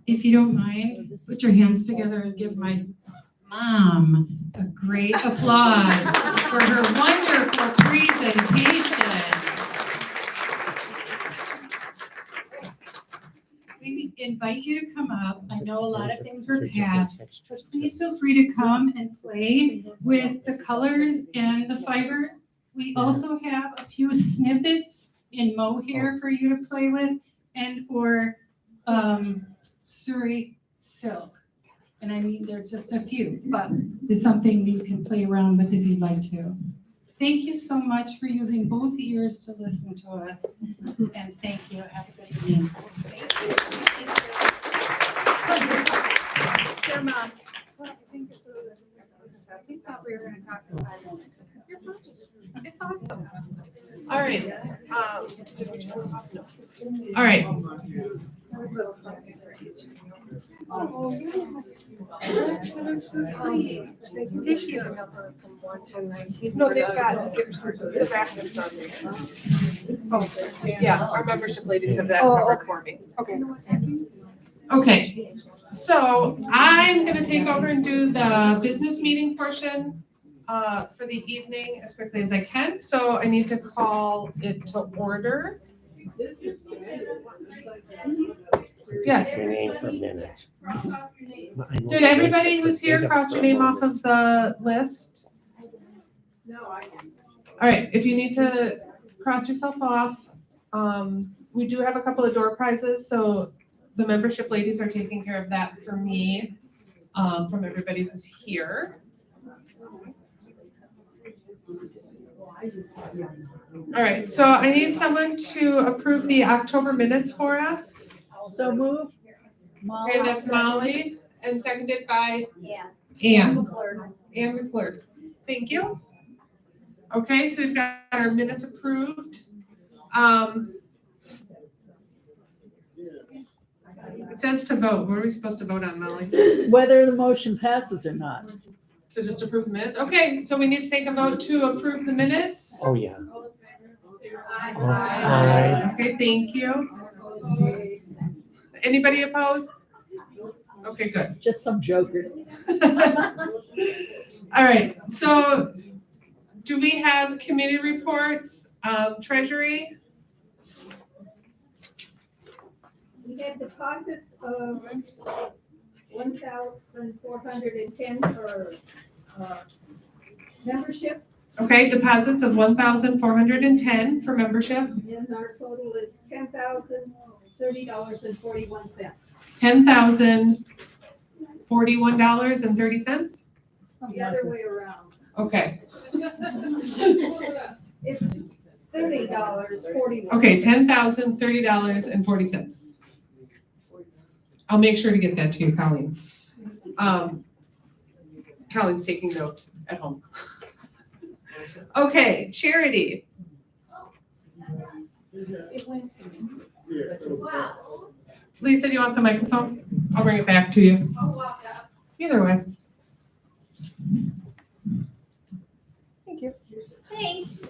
If you don't mind, put your hands together and give my mom a great applause for her wonderful presentation. We invite you to come up. I know a lot of things were passed, but please feel free to come and play with the colors and the fibers. We also have a few snippets in mohair for you to play with or Surrey silk. And I mean, there's just a few, but it's something you can play around with if you'd like to. Thank you so much for using both ears to listen to us. And thank you. Have a good evening. Thank you. Your mom. We thought we were going to talk about it. It's awesome. All right. All right. No, they've got the backers on there. Yeah, our membership ladies have that covered for me. Okay. Okay, so I'm gonna take over and do the business meeting portion for the evening as quickly as I can. So I need to call it to order. Yes. Your name for a minute. Did everybody who's here cross your name off of the list? No, I didn't. All right, if you need to cross yourself off, we do have a couple of door prizes, so the membership ladies are taking care of that for me, from everybody who's here. All right, so I need someone to approve the October minutes for us. So move. Okay, that's Molly, and seconded by Yeah. Ann. Ann McClure. Thank you. Okay, so we've got our minutes approved. It says to vote. What are we supposed to vote on, Molly? Whether the motion passes or not. To just approve the minutes? Okay, so we need to take a vote to approve the minutes. Oh, yeah. Aye. Okay, thank you. Anybody opposed? Okay, good. Just some joker. All right, so do we have committee reports, Treasury? We had deposits of 1,410 for membership. Okay, deposits of 1,410 for membership, And our total is $10,030.41. $10,041.30. The other way around. Okay, It's $30.41. okay, $10,030.40. I'll make sure to get that to you, Colleen. Colleen's taking notes at home. Okay, charity. Lisa, do you want the microphone? I'll bring it back to you. Either way. Thank you. Thanks.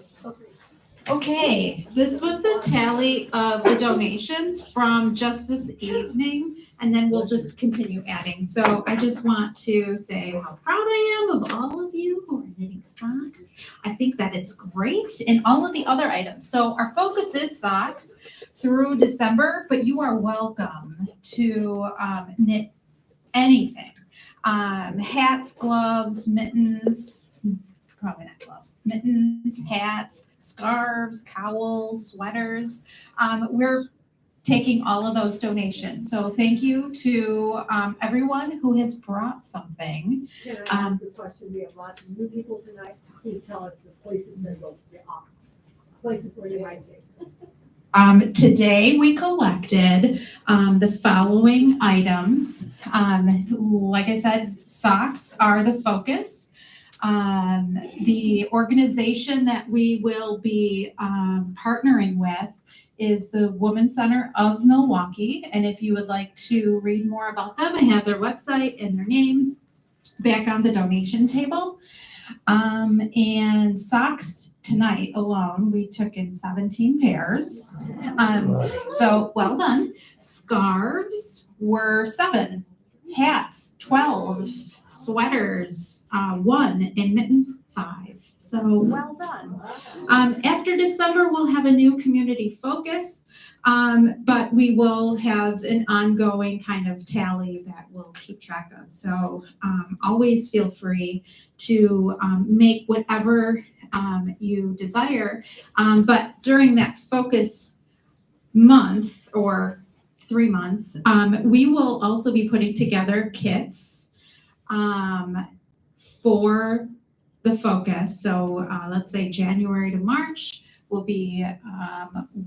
Okay, this was the tally of the donations from just this evening, and then we'll just continue adding. So I just want to say how proud I am of all of you who are knitting socks. I think that it's great, and all of the other items. So our focus is socks through December, but you are welcome to knit anything. Hats, gloves, mittens, probably not gloves, mittens, hats, scarves, cowls, sweaters. We're taking all of those donations. So thank you to everyone who has brought something. Can I ask a question? We have lots of new people tonight. Please tell us the places that go, places where you might take. Today we collected the following items. Like I said, socks are the focus. The organization that we will be partnering with is the Women's Center of Milwaukee. And if you would like to read more about them, I have their website and their name back on the donation table. And socks tonight alone, we took in 17 pairs. So well done. Scarves were 7, hats 12, sweaters 1, and mittens 5. So well done. After December, we'll have a new community focus, but we will have an ongoing kind of tally that we'll keep track of. So always feel free to make whatever you desire. But during that focus month or 3 months, we will also be putting together kits for the focus. So let's say January to March will be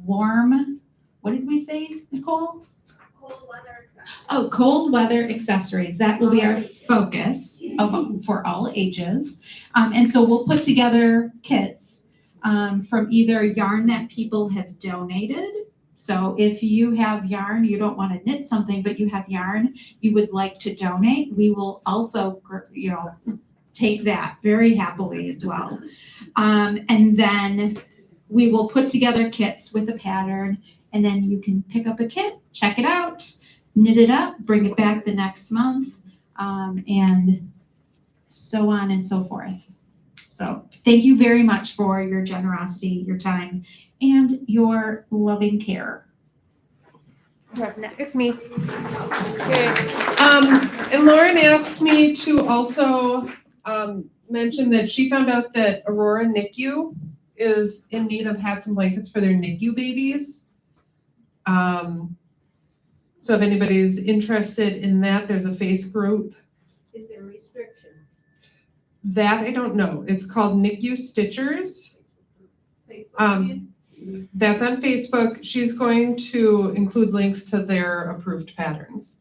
warm. What did we say, Nicole? Cold weather accessories. Oh, cold weather accessories. That will be our focus for all ages. And so we'll put together kits from either yarn that people have donated. So if you have yarn, you don't want to knit something, but you have yarn you would like to donate, we will also, take that very happily as well. And then we will put together kits with a pattern, and then you can pick up a kit, check it out, knit it up, bring it back the next month, and so on and so forth. So thank you very much for your generosity, your time, and your loving care. Who's next? It's me. Okay. And Lauren asked me to also mention that she found out that Aurora NICU is in need of hats and blankets for their NICU babies. So if anybody's interested in that, there's a face group. Is there a restriction? That I don't know. It's called NICU Stitchers. That's on Facebook. She's going to include links to their approved patterns.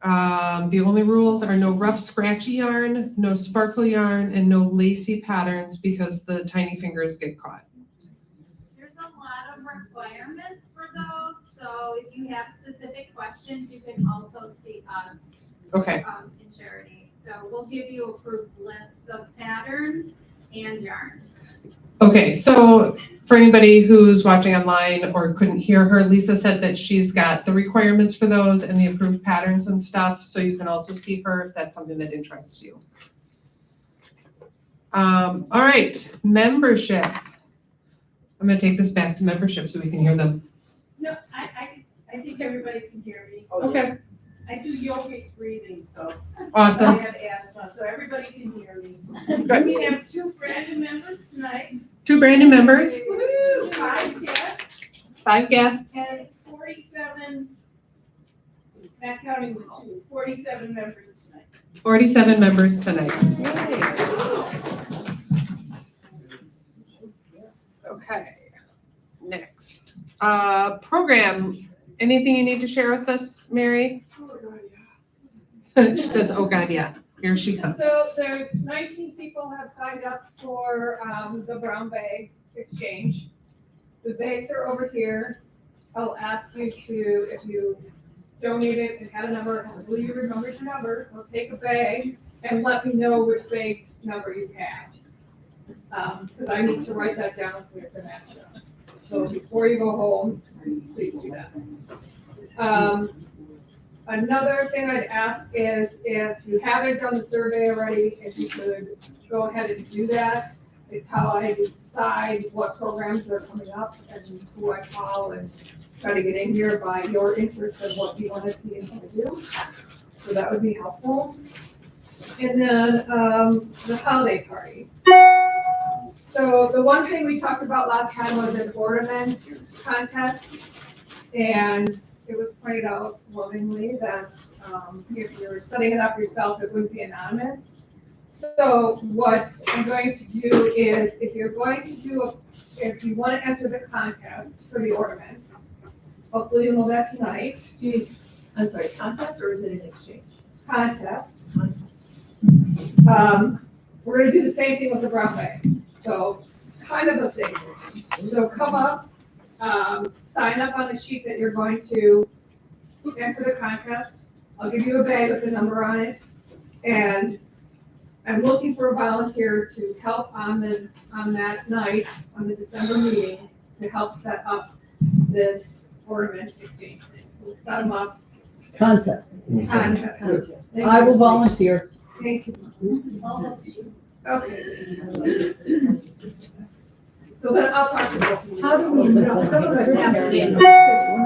The only rules are no rough, scratchy yarn, no sparkle yarn, and no lacy patterns because the tiny fingers get caught. There's a lot of requirements for those, so if you have specific questions, you can also see us. Okay. In Charity. So we'll give you approved lists of patterns and yarns. Okay, so for anybody who's watching online or couldn't hear her, Lisa said that she's got the requirements for those and the approved patterns and stuff, so you can also see her if that's something that interests you. All right, membership. I'm gonna take this back to membership so we can hear them. No, I think everybody can hear me. Okay. I do yogic breathing, so. Awesome. I have asthma, so everybody can hear me. Good. We have 2 brand new members tonight. 2 brand new members, Woo, 5 guests 5 guests. and 47, not counting the 2, 47 members tonight. 47 members tonight. Okay, next. Program, anything you need to share with us, Mary? She says, oh God, yeah, here she comes. So there's 19 people have signed up for the brown bag exchange. The bags are over here. I'll ask you to, if you donated and had a number, hopefully you remembered your number, so take a bag and let me know which bag number you have. Because I need to write that down for your match. So before you go home, please do that. Another thing I'd ask is if you haven't done the survey already, if you could go ahead and do that. It's how I decide what programs are coming up and who I call and try to get in here by your interest and what you want to see and want to do. So that would be helpful. And then the holiday party. So the one thing we talked about last time was an ornament contest. And it was pointed out lovingly that if you're setting it up yourself, it wouldn't be anonymous. So what I'm going to do is, if you're going to do if you want to enter the contest for the ornament, hopefully you'll know that tonight. I'm sorry, contest or is it an exchange? Contest. We're gonna do the same thing with the brown bag. So kind of the same thing. So come up, sign up on the sheet that you're going to enter the contest. I'll give you a bag with the number on it. And I'm looking for a volunteer to help on that night, on the December meeting, to help set up this ornament exchange. We'll set them up. Contest. Contest. I will volunteer. Thank you. Okay. So then I'll talk to both of you. How do we know?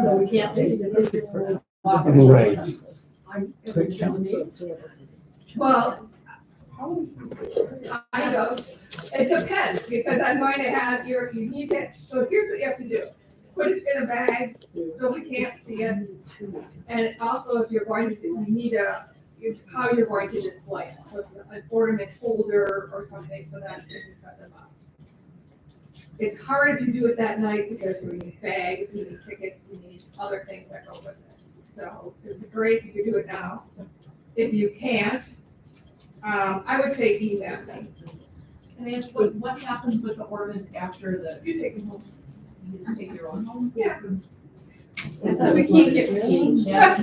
So we can't make decisions for. Right. Well, I know, it depends, because I'm going to have you need to, so here's what you have to do. Put it in a bag, so we can't see it. And also, if you're going to, you need how you're going to display it, so an ornament holder or something, so that you can set them up. It's hard if you do it that night, because we need bags, we need tickets, we need other things that go with it. So it'd be great if you do it now. If you can't, I would say email me. And then what happens with the ornaments after You take them home. you just take your own home? Yeah. We can't get changed. What?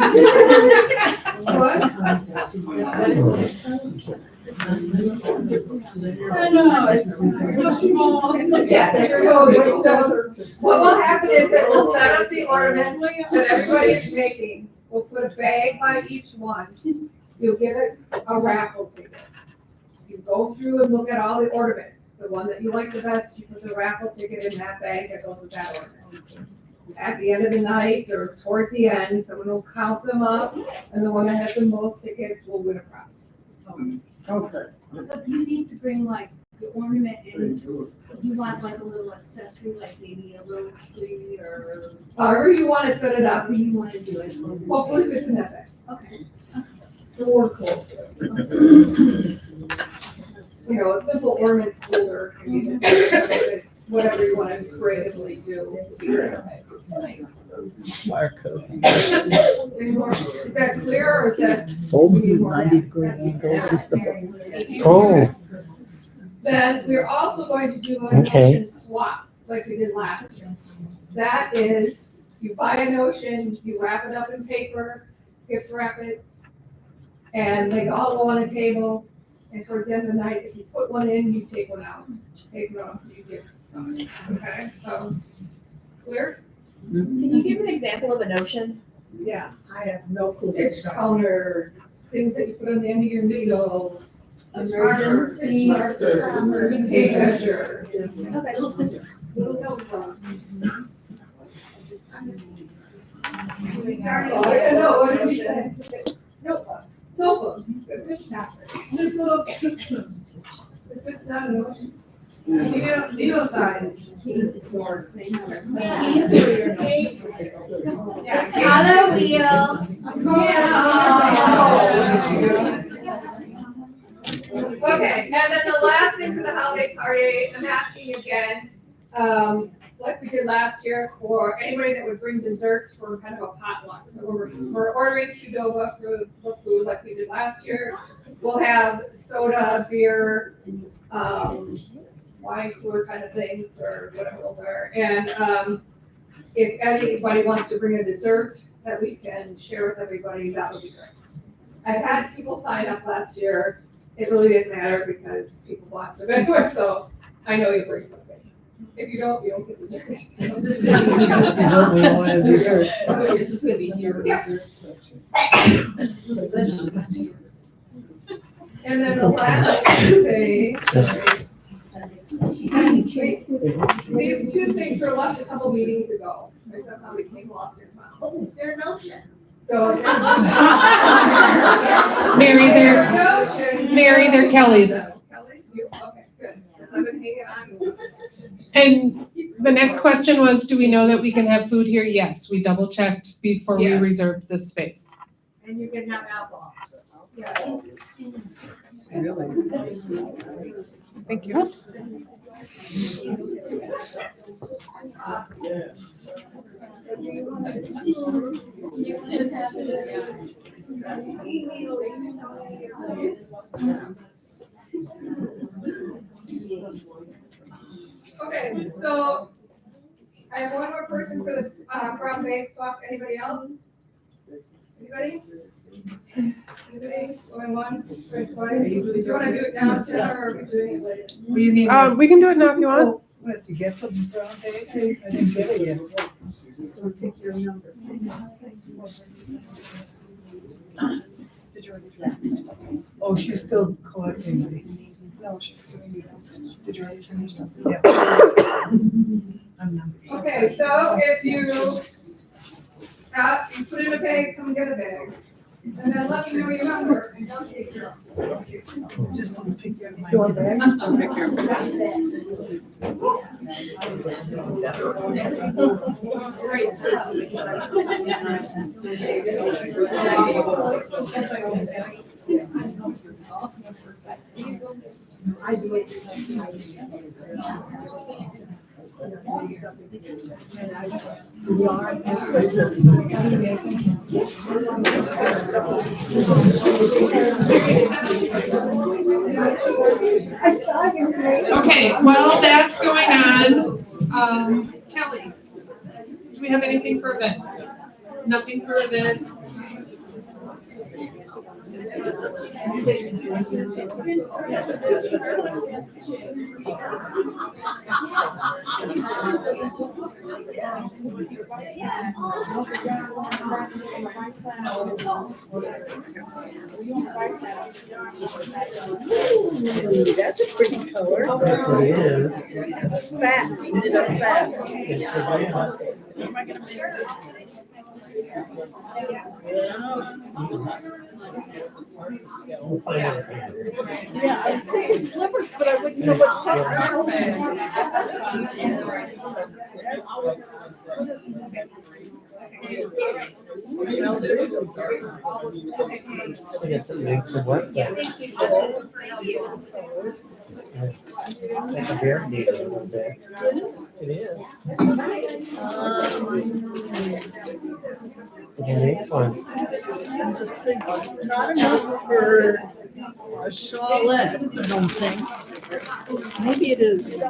I know, it's small. Yes, so what will happen is that we'll set up the ornaments that everybody is making. We'll put a bag by each one. You'll get a raffle ticket. You go through and look at all the ornaments. The one that you like the best, you put the raffle ticket in that bag that goes with that ornament. At the end of the night or towards the end, someone will count them up, and the one that has the most tickets will win a prize. Okay. So if you need to bring like the ornament and you want like a little accessory, like maybe a little tree or. However you want to set it up, However you want to do it. hopefully it's in that bag. Okay. So we're close to it. You know, a simple ornament holder, I mean, whatever you want to creatively do. Any more? Is that clear or is that? Fold the 90-degree angle is the. Oh. Then we're also going to do a Okay. notion swap, like we did last year. That is, you buy a notion, you wrap it up in paper, gift wrap it, and they all go on a table. And towards the end of the night, if you put one in, you take one out. Take one out, so you give something. Okay, so, clear? Can you give an example of a notion? Yeah, I have no clue. Stitch counter, things that you put on the end of your needles. Emergency measure. Okay, little scissors. No, what did you say? Notebook. Notebook. This is not. This little. Is this not a notion? Needle size. Color wheel. Okay, and then the last thing for the holiday party, I'm asking again, like we did last year, for anybody that would bring desserts for kind of a potluck. So we're ordering Qdoba for food like we did last year. We'll have soda, beer, wine cooler kind of things, or whatever those are. And if anybody wants to bring a dessert that we can share with everybody, that would be great. I've had people sign up last year. It really didn't matter because people bought stuff anyway, so I know you bring something. If you don't get dessert. We don't have dessert. This is gonna be here, dessert section. And then the last thing, these two things were left a couple meetings ago. They somehow became lost and found. They're notions. So. Mary, they're Kelly's. Kelly? Okay, good. I've been hanging on. And the next question was, do we know that we can have food here? Yes, we double checked before we Yes. reserved this space. And you can have alcohol. Yeah. Thank you. Oops. Okay, so I have one more person for the Brown Bank swap. Anybody else? Anybody? Anybody? Going once, going twice? Do you want to do it now, Jenna, or are we doing it later? Well, you need. We can do it now if you want. Oh, what, to get from the brown bag? I didn't get it yet. We'll take your numbers. Did you already draft your stuff? Oh, she's still collecting. No, she's doing it. Did you already finish stuff? Yeah. I'm number 8. Okay, so if you put in a bag, come and get a bag. And then let me know your number and don't take your own. Just don't pick your bag. Just don't pick your I do it. Okay, while that's going on, Kelly, do we have anything for events? Nothing for events? Ooh, that's a pretty color. Yes, it is. Fat, eat it up fast. It's for that. We'll find out. Yeah, I was thinking slippers, but I wouldn't know what slippers. I guess it makes the work better. It's a very neat little bit. It is. It's a nice one. I'm just thinking, it's not enough for a shawlette, I don't think. Maybe it is,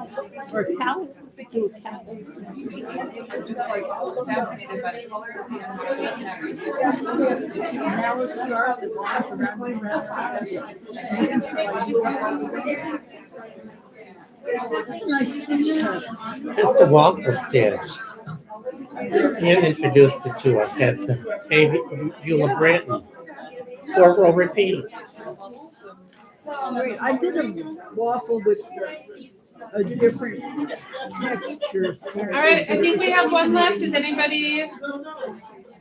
or a cowl, do a cowl. Just like fascinated by the colors and everything. Now a scarf that wraps around my breast. It's a nice stitch cut. It's the waffle stitch. Ian introduced it to us at the Beulah Branton. Fort Row Repeat. Great. I did a waffle with a different texture. All right, I think we have one left. Does anybody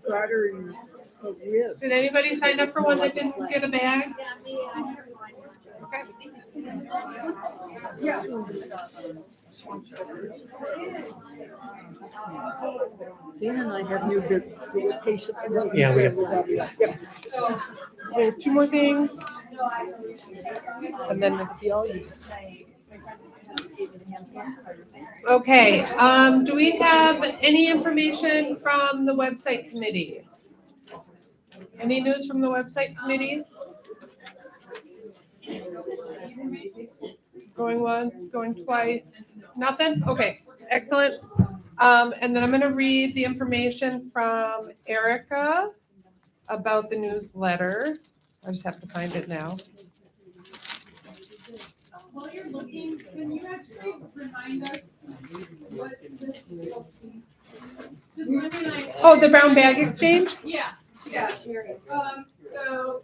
soldering a rib. Did anybody sign up for one that didn't get a bag? Okay. Dana and I have new business, so we're patiently waiting. Yeah, we have- for everybody. Yep. We have two more things. And then it'll be all you. Okay, do we have any information from the website committee? Any news from the website committee? Going once, going twice, nothing? Okay, excellent. And then I'm gonna read the information from Erica about the newsletter. I just have to find it now. While you're looking, can you actually remind us what this is supposed to be? Just let me know. Oh, the brown bag exchange? Yeah. So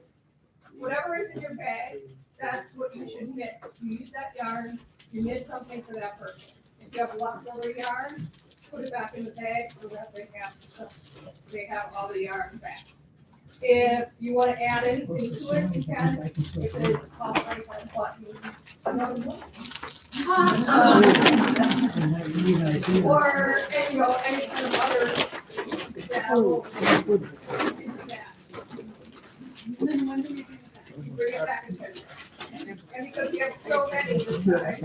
whatever is in your bag, that's what you should knit. You use that yarn, you knit something for that person. If you have leftover yarn, put it back in the bag so that they have all the yarn back. If you want to add anything to it, you can. If it's possible, or, you know, any kind of other. And then when do we do You bring it back in February. And because you have so many this time,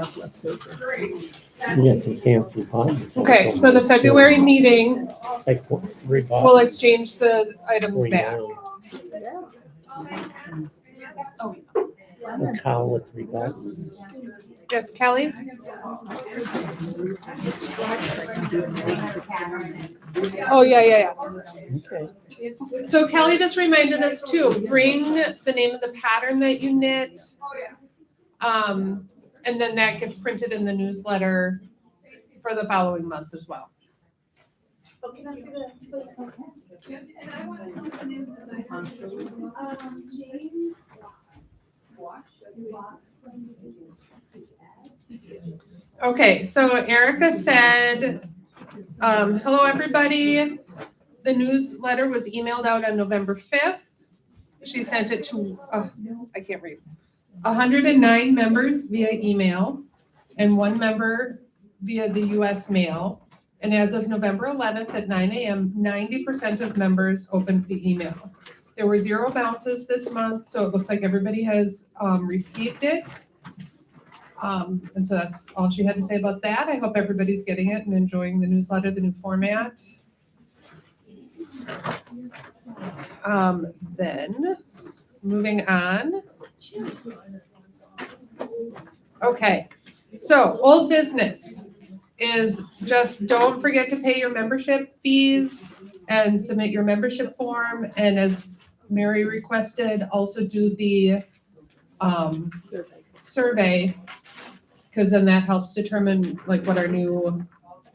great. We got some fancy pots. Okay, so the February meeting, Like Reebok. we'll exchange the items back. A cow with 3 buttons. Yes, Kelly? Oh, yeah. Okay. So Kelly just reminded us too, bring the name of the pattern that you knit. And then that gets printed in the newsletter for the following month as well. Okay, so Erica said, hello, everybody. The newsletter was emailed out on November 5th. She sent it to, I can't read, 109 members via email and 1 member via the US mail. And as of November 11th at 9 a.m., 90% of members opened the email. There were 0 bounces this month, so it looks like everybody has received it. And so that's all she had to say about that. I hope everybody's getting it and enjoying the newsletter, the new format. Then, moving on. Okay, so old business is just don't forget to pay your membership fees and submit your membership form. And as Mary requested, also do the survey, because then that helps determine like what our new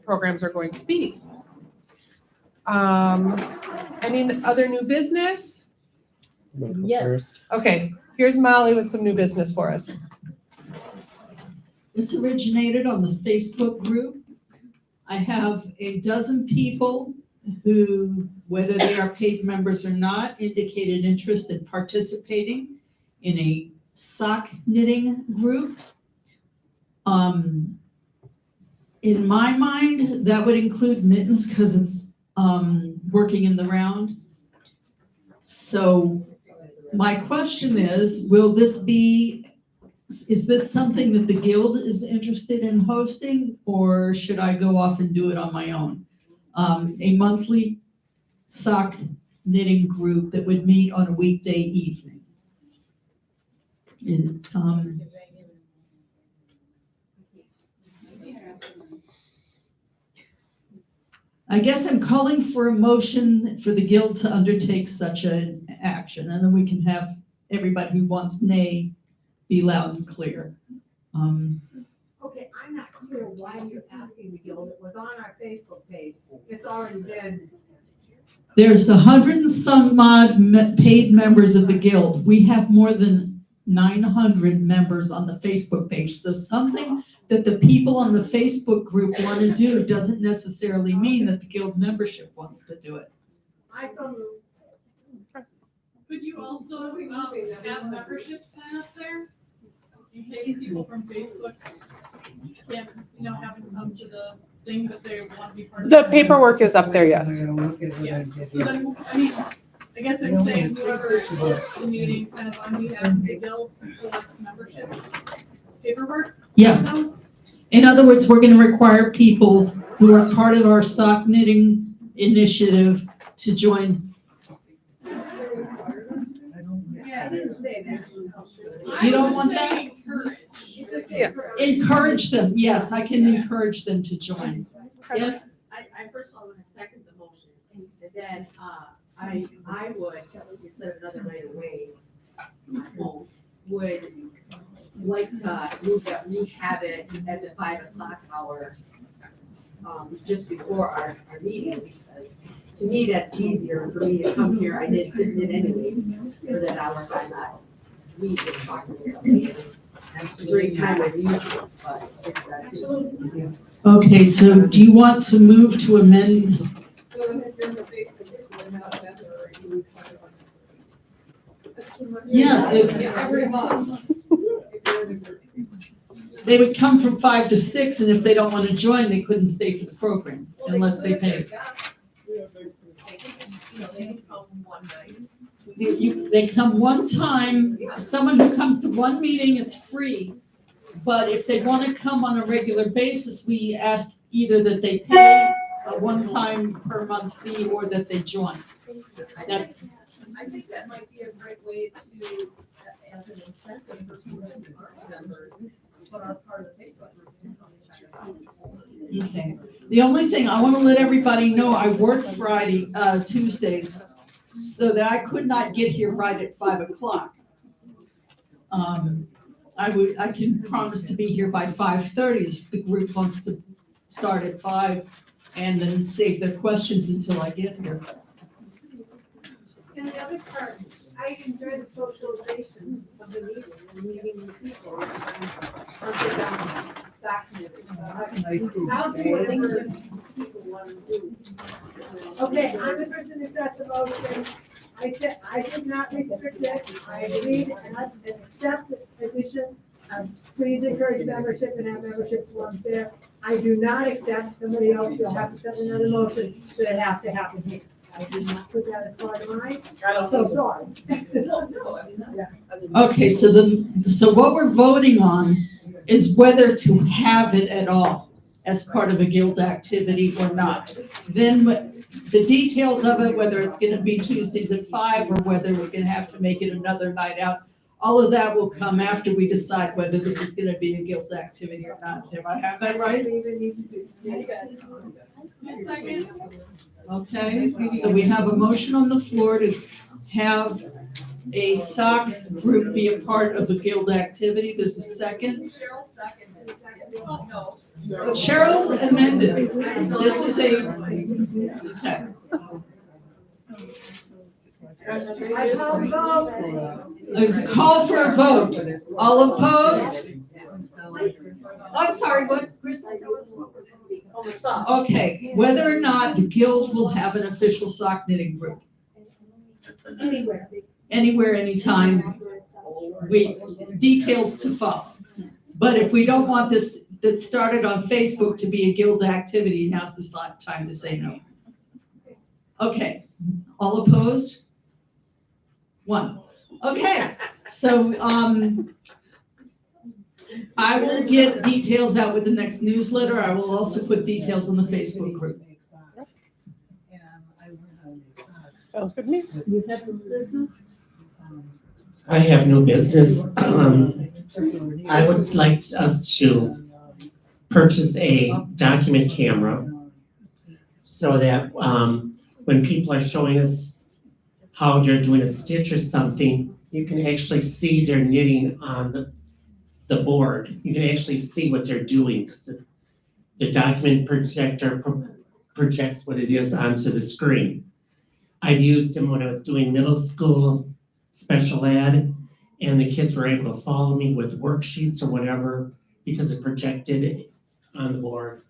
programs are going to be. Any other new business? Yes. Okay, here's Molly with some new business for us. This originated on the Facebook group. I have a dozen people who, whether they are paid members or not, indicated interest in participating in a sock knitting group. In my mind, that would include mittens because it's working in the round. So my question is, is this something that the guild is interested in hosting, or should I go off and do it on my own? A monthly sock knitting group that would meet on a weekday evening. I guess I'm calling for a motion for the guild to undertake such an action, and then we can have everybody who wants nay be loud and clear. Okay, I'm not clear why you're asking the guild. It was on our Facebook page. It's already been. There's 100 and some odd paid members of the guild. We have more than 900 members on the Facebook page. So something that the people on the Facebook group want to do doesn't necessarily mean that the guild membership wants to do it. I so moved. Could you also have memberships sign up there? In case people from Facebook can't, haven't come to the thing, but they want to be part of The paperwork is up there, yes. Yeah, so then, I guess I'm saying whoever hosts the meeting kind of on behalf of the guild will have membership paperwork. Yeah. In other words, we're gonna require people who are part of our sock knitting initiative to join. Yeah, I didn't say that. You don't want that? Yeah. Encourage them, yes, I can encourage them to join. Yes? I first of all want to second the motion, and then, I would, instead of another night away, would like to move that we have it at the 5 o'clock hour, just before our meeting, because to me, that's easier for me to come here. I did sit in anyways for that hour if I'm not reading, talking to somebody. It's during time I use it, but that's easier. Okay, so do you want to move to amend? Yeah, it's. Every month. They would come from 5 to 6, and if they don't want to join, they couldn't stay for the program unless they paid. They come one time, someone who comes to one meeting, it's free. But if they want to come on a regular basis, we ask either that they pay a one-time per month fee or that they join. That's. I think that might be a great way to, as an incentive for people who aren't members, but are part of the Facebook group. Okay. The only thing, I want to let everybody know, I work Tuesdays, so that I could not get here right at 5 o'clock. I can promise to be here by 5:30 if the group wants to start at 5 and then save their questions until I get here. And the other part, I enjoy the socialization of the meeting and meeting with people. Fascinating. I'll do whatever people want to do. Okay, I'm the person who set the motion. I said, I did not restrict it. I agreed and I accept the addition. Please encourage membership and have membership forms there. I do not accept somebody else. You'll have to set another motion that it has to happen here. I did not put that as part of mine. So sorry. Okay, so what we're voting on is whether to have it at all as part of a guild activity or not. Then the details of it, whether it's gonna be Tuesdays at 5 or whether we're gonna have to make it another night out, all of that will come after we decide whether this is gonna be a guild activity or not. Do I have that right? Okay, so we have a motion on the floor to have a sock group be a part of the guild activity. There's a second. Cheryl amended. This is a, okay. There's a call for a vote. All opposed? I'm sorry, what, Chris? Okay, whether or not the guild will have an official sock knitting group. Anywhere, anytime. Details to follow. But if we don't want this that started on Facebook to be a guild activity, now's the time to say no. Okay, all opposed? 1. Okay, so I will get details out with the next newsletter. I will also put details on the Facebook group. Sounds good to me. You have a business? I have no business. I would like us to purchase a document camera so that when people are showing us how they're doing a stitch or something, you can actually see their knitting on the board. You can actually see what they're doing because the document projector projects what it is onto the screen. I've used them when I was doing middle school special ed, and the kids were able to follow me with worksheets or whatever because it projected it on the board.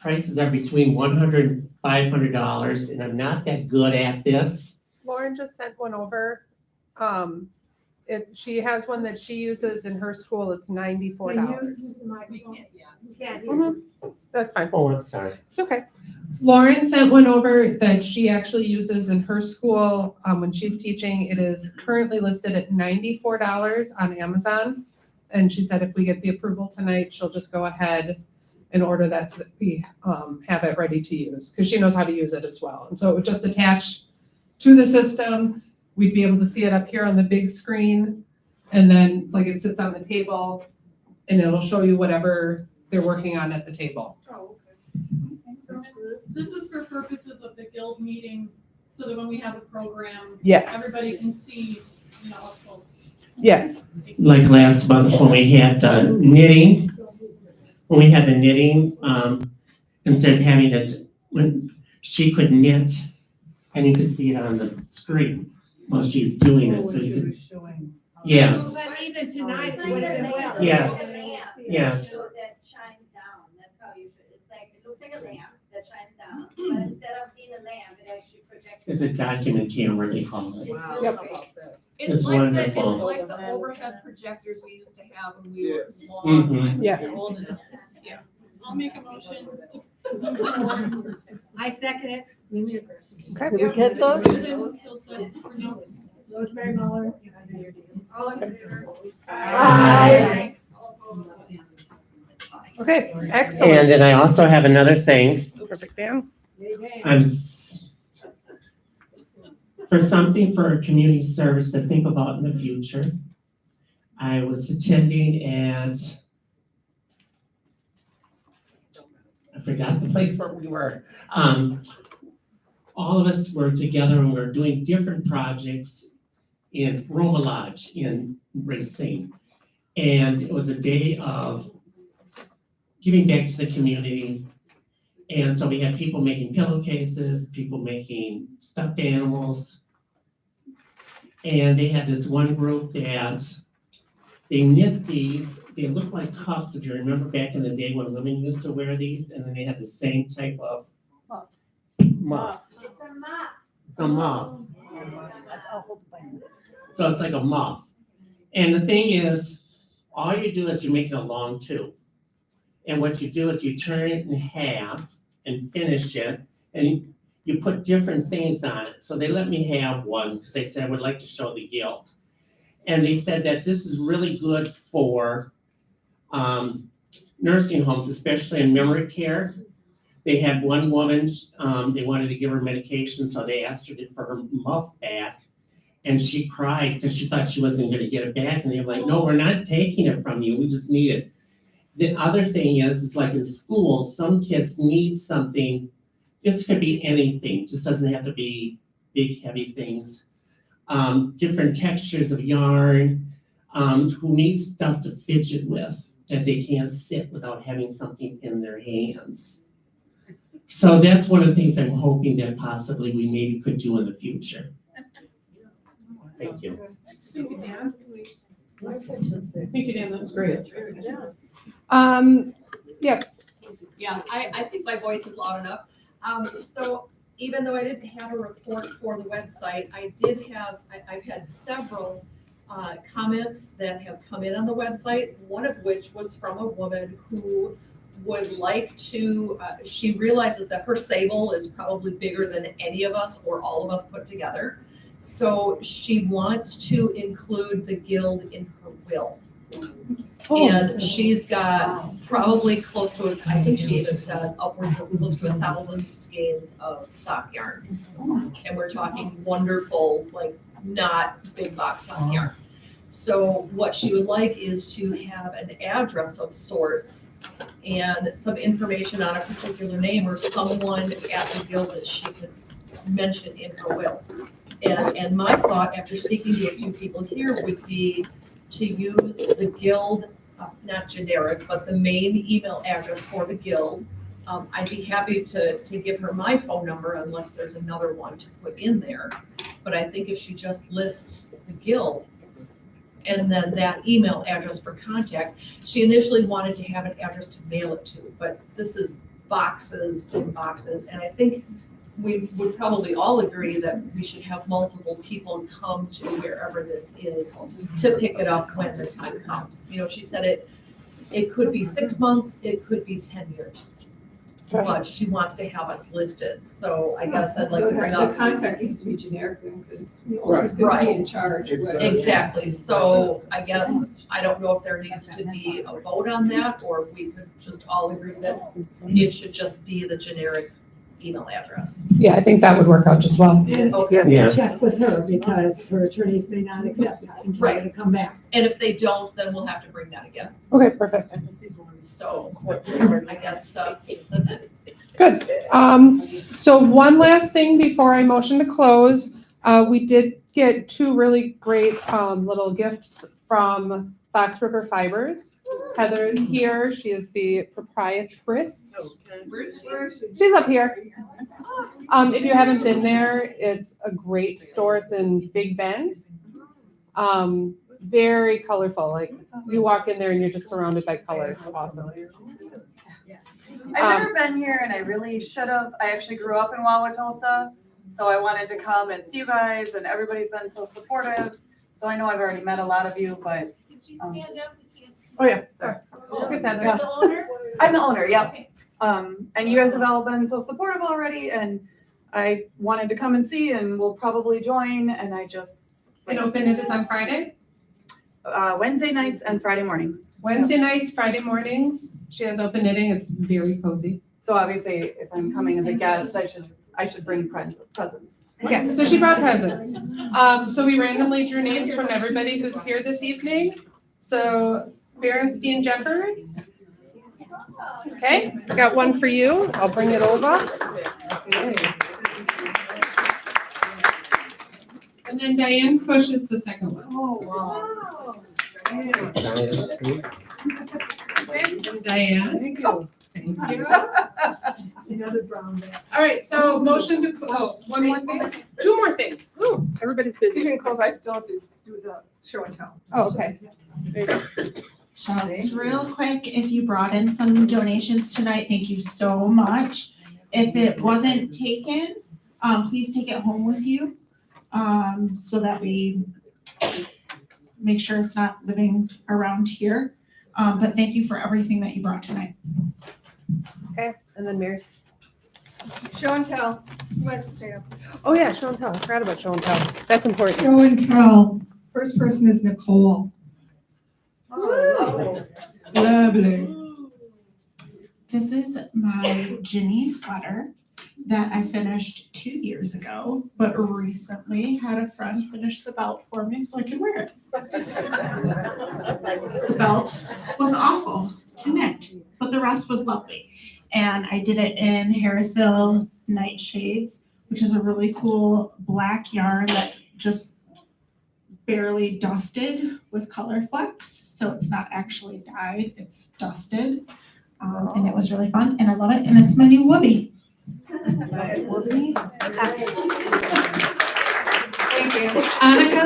prices are between $100 and $500, and I'm not that good at this. Lauren just sent one over. She has one that she uses in her school. It's $94. That's fine. Oh, I'm sorry. It's okay. Lauren sent one over that she actually uses in her school when she's teaching. It is currently listed at $94 on Amazon. And she said if we get the approval tonight, she'll just go ahead and order that so that we have it ready to use because she knows how to use it as well. And so it would just attach to the system. We'd be able to see it up here on the big screen. And then like it sits on the table and it'll show you whatever they're working on at the table. Oh, okay. This is for purposes of the guild meeting, so that when we have a program, Yes. everybody can see, up close. Yes. Like last month when we had the knitting, instead of having it, when she could knit, and you could see it on the screen while she's doing it, so you could. Yes. But even tonight, Like a lamp. Yes. Like a lamp. Yes. So that shines down, that's how you should, it's like, it looks like a lamp that shines down, but instead of being a lamp, it actually projects. It's a document camera, they call it. Wow. Yep. It's like wonderful. It's like the overhead projectors we used to have when we were long. Mhm. Yes. Old enough. Yeah, I'll make a motion to. I second it. Did we get those? Rosemary Muller. All in favor? Aye. Okay, And excellent. then I also have another thing. Perfect, Dan. For something for community service to think about in the future. I was attending at, I forgot the place where we were. All of us were together and we were doing different projects in Roma Lodge in Racine. And it was a day of giving back to the community. And so we had people making pillowcases, people making stuffed animals. And they had this one group that they knit these, they look like cuffs, if you remember back in the day when women used to wear these, and then they had the same type of muffs. It's a mop. It's a muff. So it's like a muff. And the thing is, all you do is you make it a long tube. And what you do is you turn it in half and finish it, and you put different things on it. So they let me have one, because they said I would like to show the guild. And they said that this is really good for nursing homes, especially in memory care. They had one woman, they wanted to give her medication, so they asked her for her muff back. And she cried because she thought she wasn't going to get it back. And they were like, no, we're not taking it from you. We just need it. The other thing is like in school, some kids need something. This could be anything, just doesn't have to be big, heavy things. Different textures of yarn, who needs stuff to fidget with that they can't sit without having something in their hands. So that's one of the things I'm hoping that possibly we maybe could do in the future. Thank you. Thank you, Dan. Thank you, Dan, that's great. Yes. Yeah, I think my voice is loud enough. So even though I didn't have a report for the website, I've had several comments that have come in on the website, one of which was from a woman who would like to, she realizes that her Sable is probably bigger than any of us or all of us put together. So she wants to include the guild in her will. And she's got probably close to, I think she even said upwards of close to 1,000 skeins of sock yarn. And we're talking wonderful, like not big box sock yarn. So what she would like is to have an address of sorts and some information on a particular name or someone at the guild that she could mention in her will. And my thought after speaking to a few people here would be to use the guild, not generic, but the main email address for the guild. I'd be happy to give her my phone number unless there's another one to put in there. But I think if she just lists the guild and then that email address for contact, she initially wanted to have an address to mail it to, but this is boxes and boxes. And I think we would probably all agree that we should have multiple people come to wherever this is to pick it up when the time comes. You know, she said it could be 6 months, it could be 10 years. But she wants to have us listed, so I guess I'd like to bring up. The contact needs to be generic then, because who's gonna be in charge. Exactly, so I guess, I don't know if there needs to be a vote on that, or we could just all agree that it should just be the generic email address. Yeah, I think that would work out just well. Okay. Yeah. Check with her because her attorneys may not accept that and tell her to come back. And if they don't, then we'll have to bring that again. Okay, perfect. So, I guess, that's it. Good. So one last thing before I motion to close. We did get 2 really great little gifts from Fox River Fibers. Heather is here. She is the proprietress. She's up here. If you haven't been there, it's a great store. It's in Big Bend. Very colorful. Like you walk in there and you're just surrounded by color. It's awesome. I've never been here and I really should have. I actually grew up in Wauwatosa, so I wanted to come and see you guys, and everybody's been so supportive. So I know I've already met a lot of you, but. Oh yeah, sorry. You're the owner? I'm the owner, yep. And you guys have all been so supportive already, and I wanted to come and see, and we'll probably join, and I just. And open it is on Friday? Wednesday nights and Friday mornings. Wednesday nights, Friday mornings. She has open knitting. It's very cozy. So obviously, if I'm coming as a guest, I should bring presents. Okay, so she brought presents. So we randomly drew names from everybody who's here this evening. So Berenstein Jeffers. Okay, got one for you. I'll bring it over. And then Diane Cush is the second one. Oh, wow. And Diane. Thank you. Thank you. Another brown bag. All right, so motion to, one more thing, 2 more things. Ooh, everybody's busy. You can close, I still have to do the show and tell. Oh, okay. There you go. Just real quick, if you brought in some donations tonight, thank you so much. If it wasn't taken, please take it home with you, so that we make sure it's not living around here. But thank you for everything that you brought tonight. Okay, and then Mary. Show and tell. Who wants to stay up? Oh yeah, show and tell. I forgot about show and tell. That's important. Show and tell. First person is Nicole. Oh, Lovely. This is my Ginny sweater that I finished 2 years ago, but recently had a friend finish the belt for me so I could wear it. The belt was awful to knit, but the rest was lovely. And I did it in Harrisville Nightshades, which is a really cool black yarn that's just barely dusted with color flecks. So it's not actually dyed, it's dusted. And it was really fun and I love it. And it's my new whoopee. Thank you. Annika?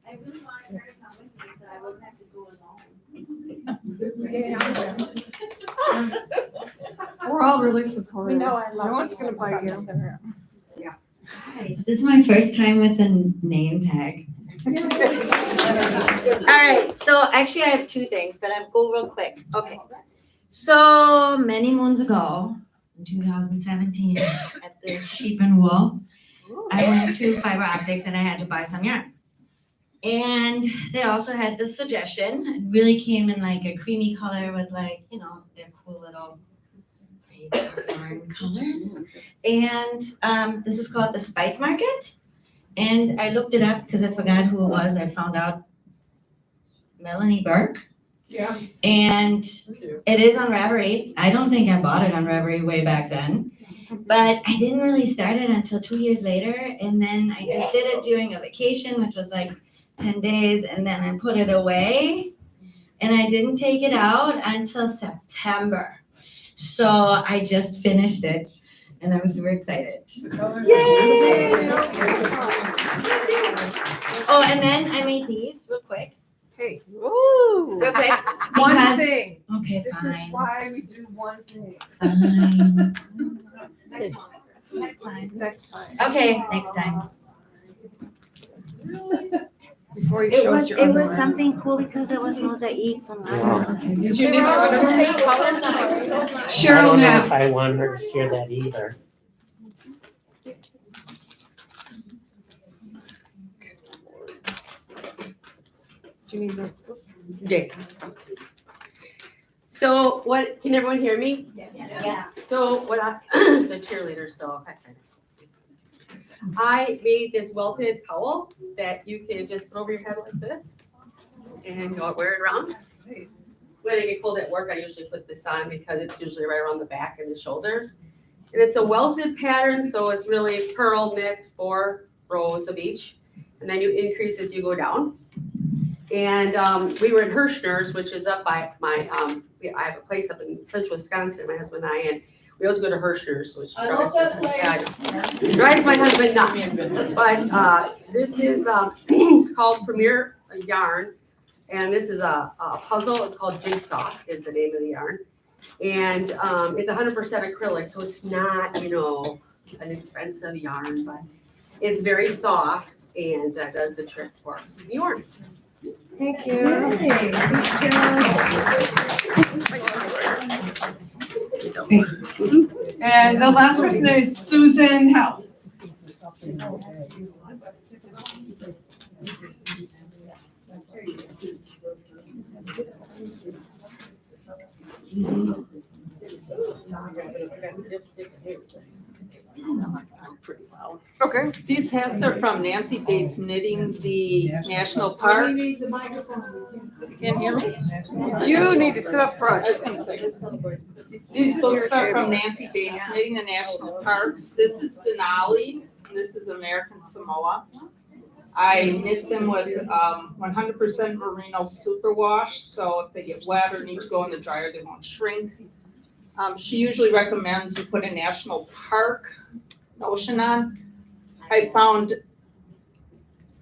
I just wanted her to come with me so I wouldn't have to go alone. We're all really supportive. We know I love No one's you. gonna bite you. Hi, this is my first time with a name tag. All right, so actually I have 2 things, but I'll go real quick. Okay. So many moons ago, in 2017, at the Sheep and Wool, I went to Fiber Optics and I had to buy some yarn. And they also had this suggestion. It really came in like a creamy color with like, you know, their cool little yarn colors. And this is called the Spice Market. And I looked it up because I forgot who it was. I found out Melanie Burke. Yeah. And it is on Ravelry. I don't think I bought it on Ravelry way back then. But I didn't really start it until 2 years later. And then I just did it during a vacation, which was like 10 days. And then I put it away. And I didn't take it out until September. So I just finished it. And I was super excited. Yay! Oh, and then I made these real quick. Hey, woo! Real quick. One because- thing. Okay, This is fine. why we do one thing. Fine. Next time. Okay, next time. Before you It show us was, your it was underwear. something cool because it was mosaic from last time. Did you need I Cheryl don't know Knapp. if I want her to share that either. Do you need this? Jake. So what, can everyone hear me? Yeah. So what I, as a cheerleader, so I made this welted towel that you can just put over your head like this and go wear it around. When I get cold at work, I usually put this on because it's usually right around the back and the shoulders. And it's a welted pattern, so it's really pearl knit 4 rows of each. And then you increase as you go down. And we were in Hirschner's, which is up by my, I have a place up in central Wisconsin, my husband and I, and we always go to Hirschner's, which I love that place. yeah, drives my husband nuts. But this is, it's called Premier Yarn, and this is a puzzle. It's called Jigsaw is the name of the yarn. And it's 100% acrylic, so it's not, you know, an expensive yarn, but it's very soft and does the trick for yarn. Thank you. And the last person is Susan Held. Pretty loud. Okay. These hats are from Nancy Bates Knitting the National Parks. need the microphone. You can't hear me? You need to sit up front. I was gonna say. These books are from Nancy Bates Knitting the National Parks. This is Denali. This is American Samoa. I knit them with 100% merino superwash, so if they get wet or need to go in the dryer, they won't shrink. She usually recommends you put a national park notion on. I found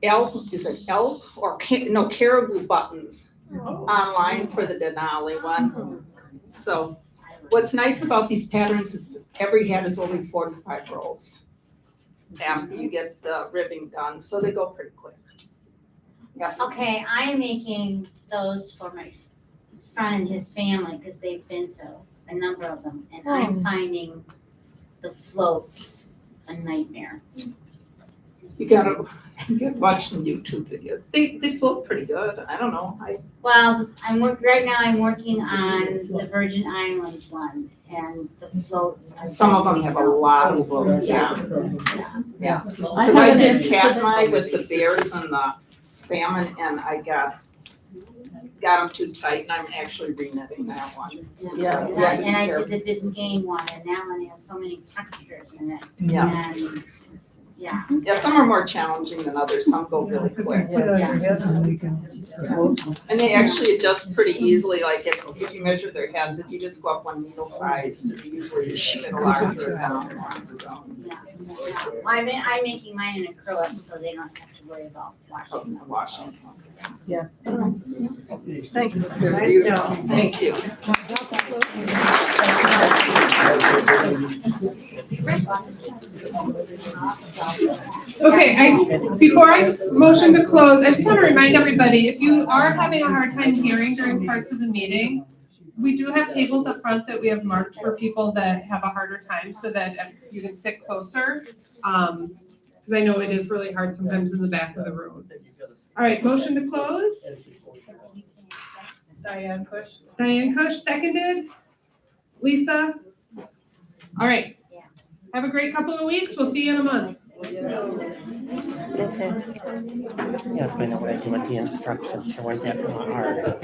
elk or caribou buttons online for the Denali one. So what's nice about these patterns is every hat is only 45 rows after you get the ribbing done, so they go pretty quick. Yes. Okay, I'm making those for my son and his family because they've been to a number of them, and I'm finding the floats a nightmare. You gotta watch some YouTube videos. They float pretty good. I don't know. Well, right now I'm working on the Virgin Islands one, and the floats. are Some of them have a lot of floats. Yeah. Yeah. Because I did Katmai with the bears and the salmon, and I got them too tight, and I'm actually re-knitting that one. Yeah. And I did the Biscayne one, and that one has so many textures in it. Yes. And, yeah. Yeah, some are more challenging than others. Some go really quick. And they actually adjust pretty easily, like if you measure their heads, if you just go up one needle size, they usually fit a larger down one, so. Yeah. Well, I'm making mine in acrylic, so they don't have to worry about washing. Yeah. Thanks. Nice job. Thank you. Okay, before I motion to close, I just want to remind everybody, if you are having a hard time hearing during parts of the meeting, we do have tables up front that we have marked for people that have a harder time so that you can sit closer. Because I know it is really hard sometimes in the back of the room. All right, motion to close. Diane Cush. Diane Cush, seconded. Lisa? All right. Have a great couple of weeks. We'll see you in a month. Okay. Yeah, I know what I do with the instructions, so I get hard.